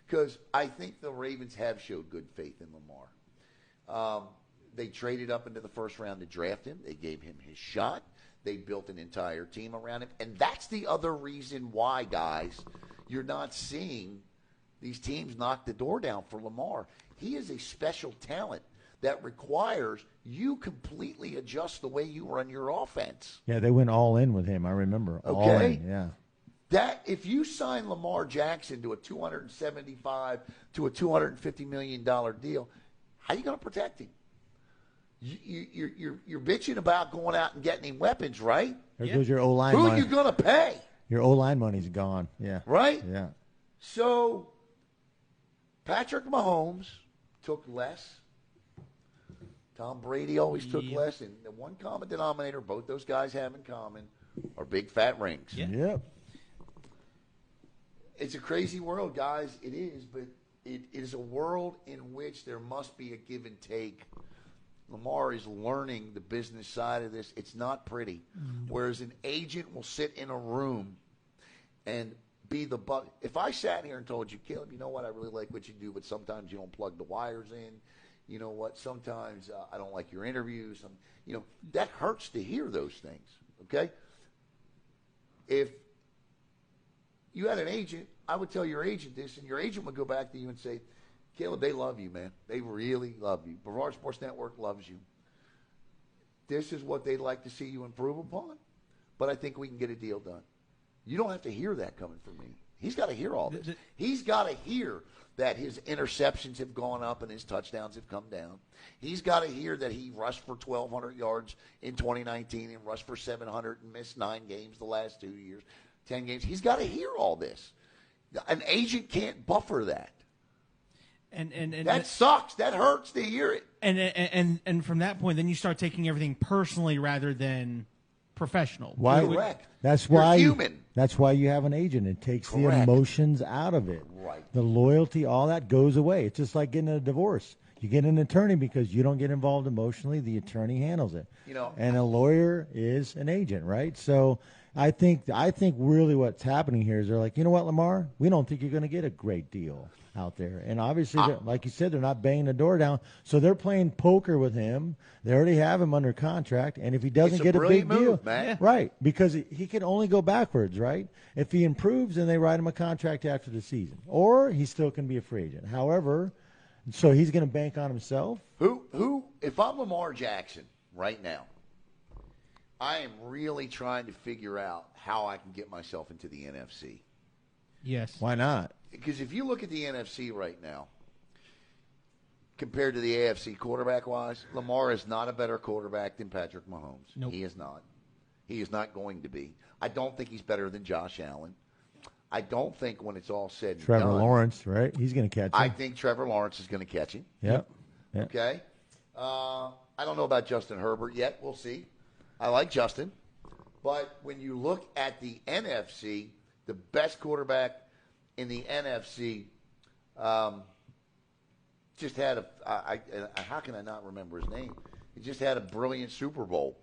Because I think the Ravens have showed good faith in Lamar. They traded up into the first round to draft him. They gave him his shot. They built an entire team around him. And that's the other reason why, guys, you're not seeing these teams knock the door down for Lamar. He is a special talent that requires you completely adjust the way you run your offense. Yeah, they went all in with him, I remember. Okay. All in, yeah. That if you sign Lamar Jackson to a $275 to a $250 million deal, how are you going to protect him? You're bitching about going out and getting him weapons, right? There goes your O-line Who money. are you going to pay? Your O-line money's gone. Yeah. Right? Yeah. So Patrick Mahomes took less. Tom Brady always took less. And the one common denominator both those guys have in common are big fat rings. Yeah. Yep. It's a crazy world, guys. It is, but it is a world in which there must be a give and take. Lamar is learning the business side of this. It's not pretty. Whereas an agent will sit in a room and be the buck. If I sat here and told you, Caleb, you know what, I really like what you do, but sometimes you don't plug the wires in. You know what, sometimes I don't like your interviews. That hurts to hear those things, okay? If you had an agent, I would tell your agent this, and your agent would go back to you and say, Caleb, they love you, man. They really love you. Brevard Sports Network loves you. This is what they'd like to see you improve upon, but I think we can get a deal done. You don't have to hear that coming from me. He's got to hear all this. He's got to hear that his interceptions have gone up and his touchdowns have come down. He's got to hear that he rushed for 1,200 yards in 2019 and rushed for 700 and missed 9 games the last 2 years, 10 games. He's got to hear all this. An agent can't buffer that. And that sucks. That hurts to hear it. And from that point, then you start taking everything personally rather than professional. Why? Correct. That's You're why. human. That's why you have an agent. It takes the Correct. emotions out of it. Right. The loyalty, all that goes away. It's just like getting a divorce. You get an attorney because you don't get involved emotionally. The attorney handles it. And a lawyer is an agent, right? So I think really what's happening here is they're like, you know what, Lamar, we don't think you're going to get a great deal out there. And obviously, like you said, they're not banging the door down. So they're playing poker with him. They already have him under contract. And if he doesn't get a big deal, right, because he can only go backwards, right? If he improves, then they write him a contract after the season. Or he still can be a free agent. However, so he's going to bank on himself. Who? If I'm Lamar Jackson right now, I am really trying to figure out how I can get myself into the NFC. Yes. Why not? Because if you look at the NFC right now, compared to the AFC quarterback-wise, Lamar is not a better quarterback than Patrick Mahomes. Nope. He is not. He is not going to be. I don't think he's better than Josh Allen. I don't think when it's all said and Trevor done. Lawrence, right? He's going to catch him. I think Trevor Lawrence is going to catch him. Yep. Okay. I don't know about Justin Herbert yet. We'll see. I like Justin. But when you look at the NFC, the best quarterback in the NFC just had how can I not remember his name? He just had a brilliant Super Bowl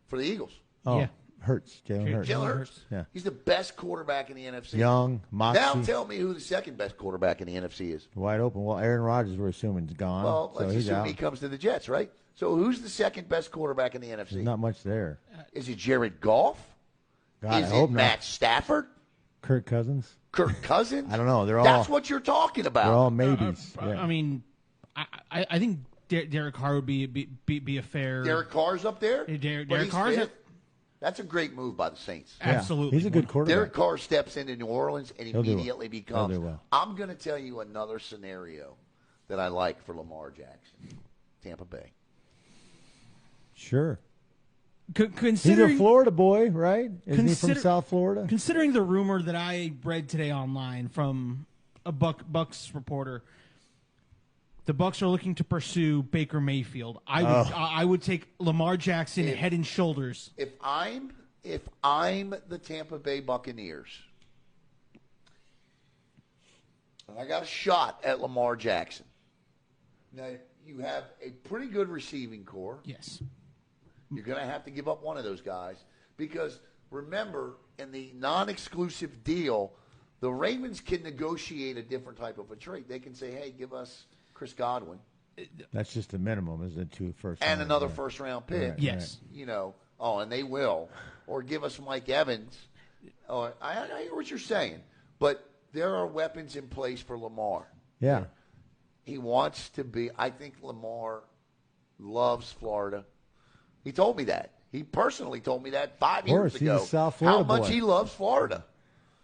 for the Eagles. Oh, Yeah. Hurts. Jalen Hurts. Jalen Hurts. Yeah. He's the best quarterback in the NFC. Young, Moxie. Now tell me who the second best quarterback in the NFC is. Wide open. Well, Aaron Rodgers, we're assuming, is gone. Well, so let's he's assume out. he comes to the Jets, right? So who's the second best quarterback in the NFC? There's not much there. Is it Jared Goff? God, Is I hope it not. Matt Stafford? Kirk Cousins? Kirk Cousins? I don't know. That's what you're talking about. They're all maybes. Yeah. I mean, I think Derek Carr would be a fair. Derek Carr's up there? Derek But he's Carr's fifth. That's a great move by the Saints. Yeah. absolutely. He's a good quarterback. Derek Carr steps into New Orleans and He'll do well. immediately becomes. He'll do well. I'm going to tell you another scenario that I like for Lamar Jackson. Tampa Bay. Sure. He's Considering a Florida boy, right? Isn't he from Consider- South Florida? Considering the rumor that I read today online from a Bucks reporter, the Bucks are looking to pursue Baker Mayfield. I would take Lamar Jackson head and shoulders. If I'm the Tampa Bay Buccaneers, and I got a shot at Lamar Jackson. Now you have a pretty good receiving core. Yes. You're going to have to give up one of those guys because remember, in the non-exclusive deal, the Ravens can negotiate a different type of a trade. They can say, "Hey, give us Chris Godwin That's just the minimum, isn't it? 2 first and round, another yeah. first-round pick." Right. Yes. And they will, or give us Mike Evans. Or I hear what you're saying, but there are weapons in place for Lamar. Yeah. He wants to be. I think Lamar loves Florida. He told me that. He personally told me that 5 years He's ago. a South Florida how much boy. he loves Florida.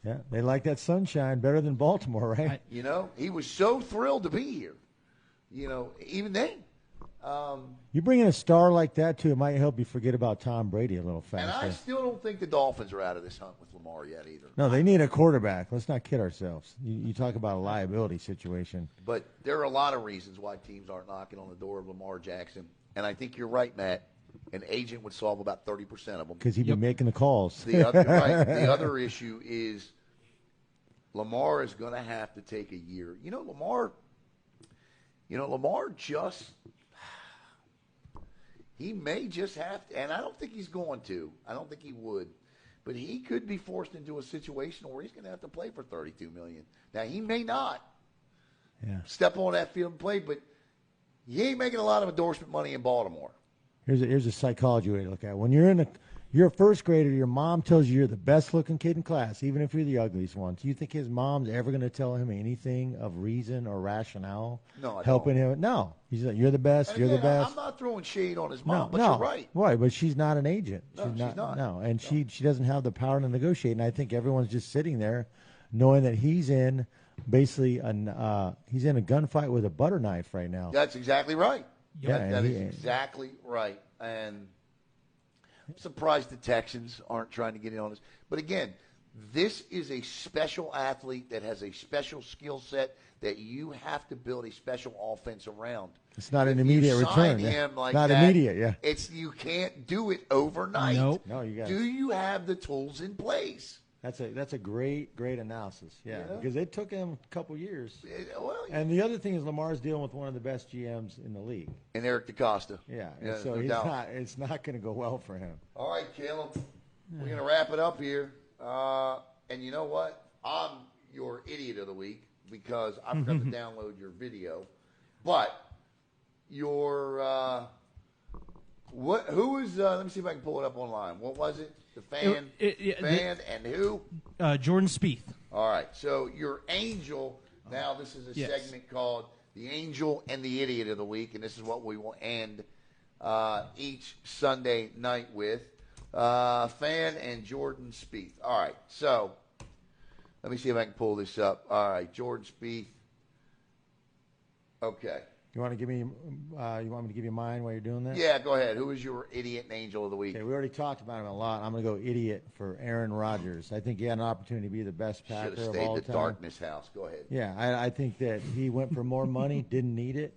Yeah. They like that sunshine better than Baltimore, right? He was so thrilled to be here. Even then. You bring in a star like that, too, it might help you forget about Tom Brady a little And faster. I still don't think the Dolphins are out of this hunt with Lamar yet either. No, they need a quarterback. Let's not kid ourselves. You talk about a liability situation. But there are a lot of reasons why teams aren't knocking on the door of Lamar Jackson. And I think you're right, Matt. An agent would solve about 30% of them. Because he'd be making the calls. The other issue is Lamar is going to have to take a year. Lamar just he may just have to, and I don't think he's going to. I don't think he would. But he could be forced into a situation where he's going to have to play for $32 million. Now, he may not step on that field and play, but he ain't making a lot of endorsement money in Baltimore. Here's a psychology way to look at it. When you're in You're a first grader. Your mom tells you you're the best looking kid in class, even if you're the ugliest one. Do you think his mom's ever going to tell him anything of reason or rationale? No, I helping don't. him? No. He's like, you're the best. And you're again, the best. I'm not throwing shade on his mom, No, but no, you're right. Right, but she's not an agent. No, she's not. No, and she doesn't have the power to negotiate. And I think everyone's just sitting there, knowing that he's in basically he's in a gunfight with a butter knife right now. That's exactly right. Yeah, that is exactly right. And I'm surprised the Texans aren't trying to get in on this. But again, this is a special athlete that has a special skill set that you have to build a special offense around. It's not an If immediate you sign return. him like not that, immediate, yeah. You can't do it overnight. Nope. No, you got. Do you have the tools in place? That's a great analysis. Yeah, Yeah. because it took him a couple years. Well, And the other thing is Lamar's dealing with one of the best GMs in the league. and Eric DaCosta. Yeah, Yeah, so no doubt. it's not going to go well for him. All right, Caleb, we're going to wrap it up here. And you know what? I'm your idiot of the week because I forgot to download your video. But your who was? Let me see if I can pull it up online. What was it? The fan, and who? Jordan Spieth. All right. So your angel. Now this is a Yes. segment called the Angel and the Idiot of the Week, and this is what we will end each Sunday night with. Fan and Jordan Spieth. All right. So let me see if I can pull this up. All right, Jordan Spieth. Okay. You want to give me? You want me to give you mine while you're doing that? Yeah, go ahead. Who is your idiot and angel of the week? Okay, we already talked about him a lot. I'm going to go idiot for Aaron Rodgers. I think he had an opportunity to be the best Should Packer have of stayed all in the time. darkness house. Go ahead. Yeah, I think that he went for more money, didn't need it,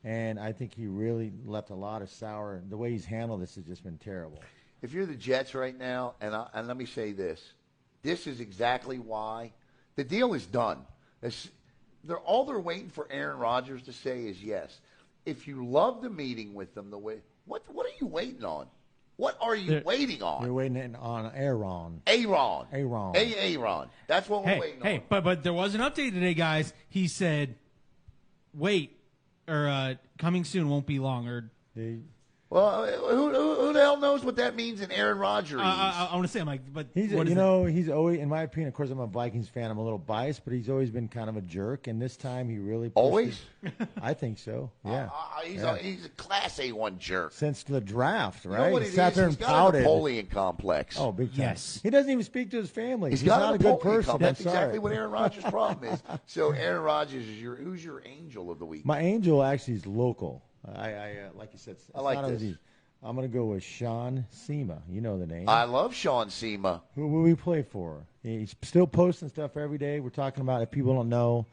and I think he really left a lot of sour. The way he's handled this has just been terrible. If you're the Jets right now, and let me say this is exactly why the deal is done. All they're waiting for Aaron Rodgers to say is yes. If you love the meeting with them, what are you waiting on? What are you waiting on? We're waiting on Aaron. Aaron. That's what we're waiting on. But there was an update today, guys. He said, "Wait, or coming soon won't be long." Or Well, who the hell knows what that means in Aaron Rodgers? I want to say, I'm like, but he's what is he's always, in my opinion, of course, I'm a Vikings fan. I'm a little biased, but he's always been kind of a jerk. And this time, he really pushed Always? I think so. Yeah, He's a Class A1 jerk. since the draft, You right? know what He it sat is? there He's and got a pouted. Napoleon complex. Oh, big time. Yes. He doesn't even speak to his family. He's got not a a good Napoleon person. complex. That's I'm sorry. exactly what Aaron Rodgers' problem is. So Aaron Rodgers is who's your angel of the week? My angel actually is local. I like you said. It's I like not this. easy. I'm going to go with Sean Sema. You know the name. I love Sean Sema. Who will we play for? He's still posting stuff every day. We're talking about, if people don't know,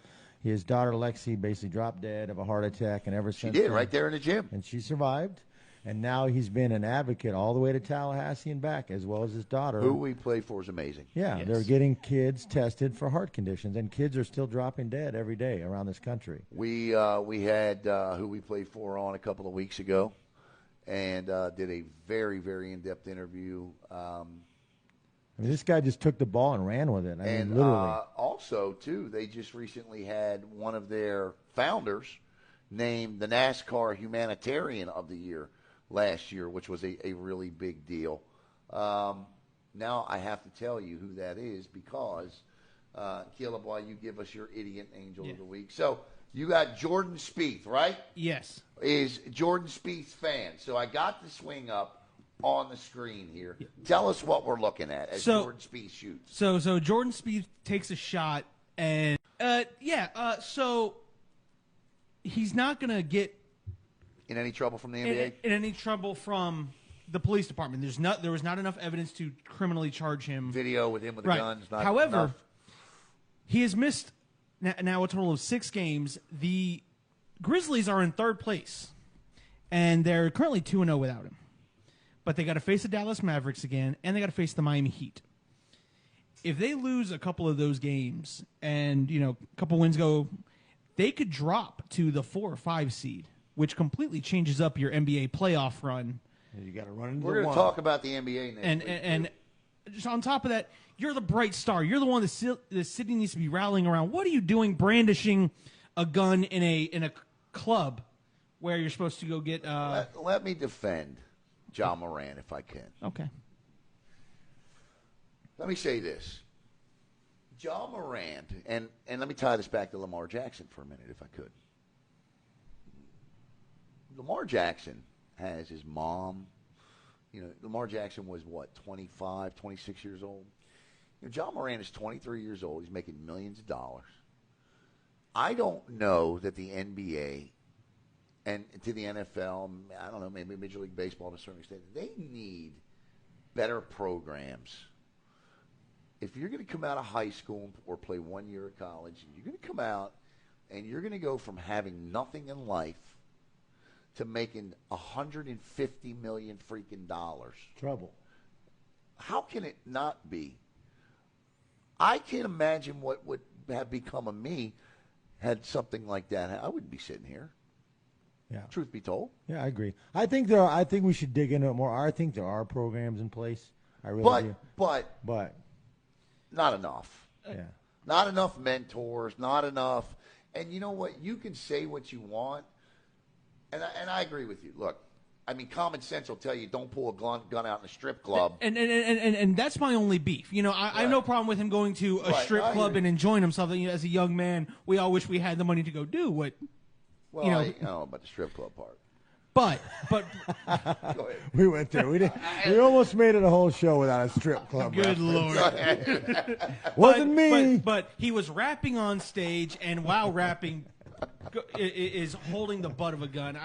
his daughter Lexi basically dropped dead of a heart attack, and ever She since did, then- right there in the gym. and she survived. And now he's been an advocate all the way to Tallahassee and back, as well as his daughter. Who we play for is amazing. Yeah, Yes. they're getting kids tested for heart conditions, and kids are still dropping dead every day around this country. We had who we played for on a couple of weeks ago, and did a very, very in-depth interview. I mean, this guy just took the ball and ran with it. I And mean, literally. also, too, they just recently had one of their founders named the NASCAR Humanitarian of the Year last year, which was a really big deal. Now I have to tell you who that is because, Caleb, while you give us your idiot angel of the week. So you got Jordan Spieth, right? Yes. Is Jordan Spieth's fan. So I got the swing up on the screen here. Tell us what we're looking at as Jordan Spieth shoots. So Jordan Spieth takes a shot, and so he's not gonna get In any trouble from the NBA? in any trouble from the police department. There was not enough evidence to criminally charge him. Video with him with the Right. guns. Not However, enough. he has missed now a total of 6 games. The Grizzlies are in 3rd place, and they're currently 2-0 without him. But they got to face the Dallas Mavericks again, and they got to face the Miami Heat. If they lose a couple of those games, and a couple wins go, they could drop to the 4 or 5 seed, which completely changes up your NBA playoff run. You got to run into We're the going to one. talk about the NBA next And week. and just on top of that, you're the bright star. You're the one that the city needs to be rallying around. What are you doing, brandishing a gun in a club where you're supposed to go get? Let me defend John Moran if I can. Okay. let me say this. Ja Morant, and let me tie this back to Lamar Jackson for a minute, if I could. Lamar Jackson has his mom. Lamar Jackson was, 25, 26 years old? Ja Morant is 23 years old. He's making millions of dollars. I don't know that the NBA and to the NFL, I don't know, maybe Major League Baseball to a certain extent, they need better programs. If you're going to come out of high school or play 1 year of college, you're going to come out and you're going to go from having nothing in life to making $150 million freaking dollars. Trouble. How can it not be? I can't imagine what would have become of me had something like that. I wouldn't be sitting here. Yeah. Truth be told. Yeah, I agree. I think we should dig into it more. I think there are programs in place. I really do. But not enough. Yeah. Not enough mentors, not enough. And you know what? You can say what you want, and I agree with you. Look, I mean, common sense will tell you don't pull a gun out in a strip club. And that's my only beef. I have no problem with him going to a strip club and enjoying himself. As a young man, we all wish we had the money to go do what. Well, I don't know about the strip club part. But Go ahead. We went there. We almost made it a whole show without a strip club. Good reference. Lord. Wasn't me. But he was rapping on stage, and while rapping, is holding the butt of a gun.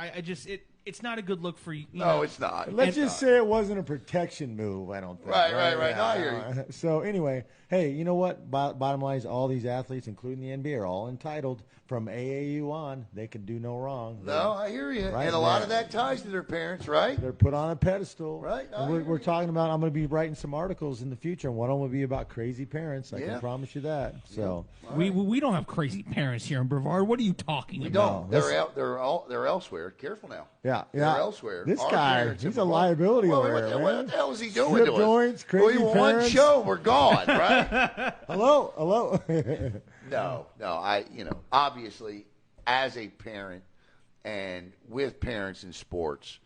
It's not a good look for you. No, it's not. Let's just say it wasn't a protection move, I don't think. Right. Yeah. No, I hear you. So anyway, hey, you know what? Bottom line is all these athletes, including the NBA, are all entitled from AAU on. They can do no wrong. No, I hear you. Right, and a lot of that ties to their parents, right? They're put on a pedestal. Right. And we're talking about, I'm going to be writing some articles in the future, and one of them will be about crazy parents. I can promise you that. So we don't have crazy parents here in Brevard. What are you talking about? No, they're elsewhere. Careful now. Yeah. They're elsewhere. This Our guy, parents he's are a liability Well, over what there, what man. the hell is he doing Strip to us? joints, crazy One parents. show, we're gone, right? Hello. No. Obviously, as a parent and with parents in sports,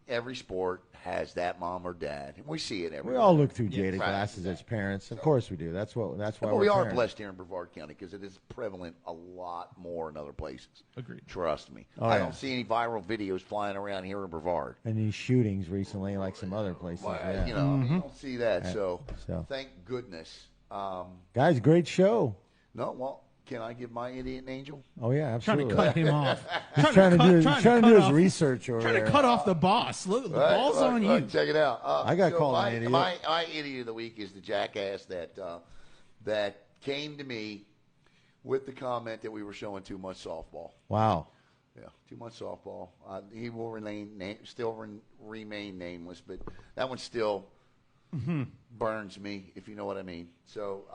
every sport has that mom or dad. And we see it everywhere. We all look through jaded right. glasses as parents. Of course we do. That's why Well, we're we are parents. blessed here in Brevard County because it is prevalent a lot more in other places. Agreed. Trust me. Oh, I yeah. don't see any viral videos flying around here in Brevard. And these shootings recently, like some other places. Well, Yeah. you don't see that. So So. thank goodness. Guys, great show. No, well, can I give my idiot an angel? Oh yeah, Trying absolutely. to cut him off. He's trying to do his off- research over Trying there. to cut off the boss. Look, the ball's on you. Check it out. I got called an idiot. My idiot of the week is the jackass that came to me with the comment that we were showing too much softball. Wow. Yeah, too much softball. He will remain nameless, but that one still burns me, if you know what I mean. So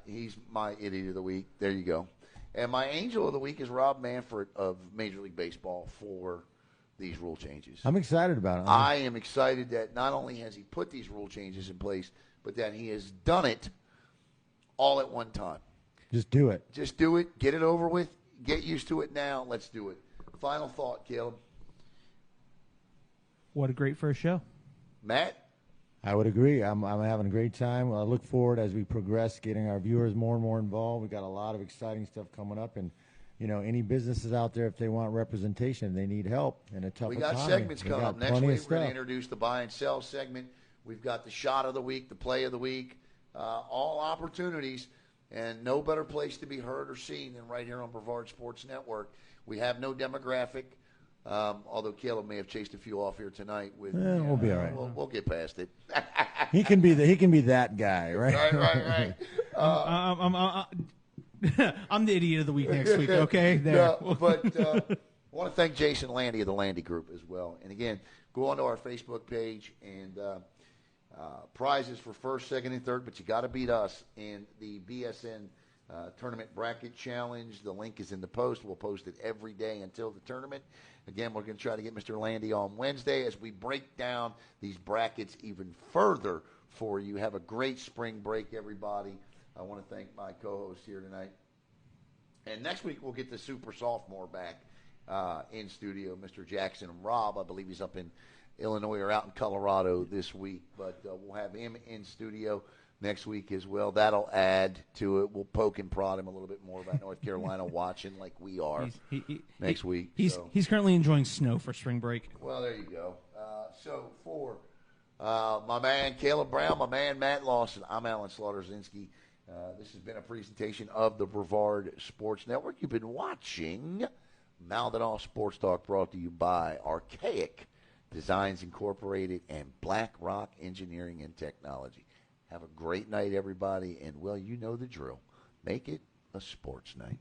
he's my idiot of the week. There you go. And my angel of the week is Rob Manfred of Major League Baseball for these rule changes. I'm excited about it. I am excited that not only has he put these rule changes in place, but that he has done it all at one time. Just do it. Just do it. Get it over with. Get used to it now. Let's do it. Final thought, Caleb. What a great first show. Matt? I would agree. I'm having a great time. I look forward as we progress, getting our viewers more and more involved. We got a lot of exciting stuff coming up, and any businesses out there, if they want representation, they need help in a tough We got economy. segments coming up. Next week, we're going to stuff. introduce the buy and sell segment. We've got the shot of the week, the play of the week, all opportunities, and no better place to be heard or seen than right here on Brevard Sports Network. We have no demographic, although Caleb may have chased a few off here tonight. We'll be all right. We'll get past it. He can be that guy, right? Right. I'm the idiot of the week next week, okay? There. No, but I want to thank Jason Landy of the Landy Group as well. And again, go onto our Facebook page and prizes for first, second, and third. But you got to beat us in the BSN Tournament Bracket Challenge. The link is in the post. We'll post it every day until the tournament. Again, we're going to try to get Mr. Landy on Wednesday as we break down these brackets even further for you. Have a great spring break, everybody. I want to thank my co-host here tonight. And next week, we'll get the super sophomore back in studio, Mr. Jackson Robb. I believe he's up in Illinois are out in Colorado this week, but we'll have him in studio next week as well. That'll add to it. We'll poke and prod him a little bit more about North Carolina watching like we are next week. He's currently enjoying snow for spring break. Well, there you go. So for my man Caleb Brown, my man Matt Lawson, I'm Alan Slaughter-Zinski. This has been a presentation of the Brevard Sports Network. You've been watching Mouthin Off Sports Talk, brought to you by Archaic Designs Incorporated and Black Rock Engineering and Technology. Have a great night, everybody, and, well, you know the drill. Make it a sports night.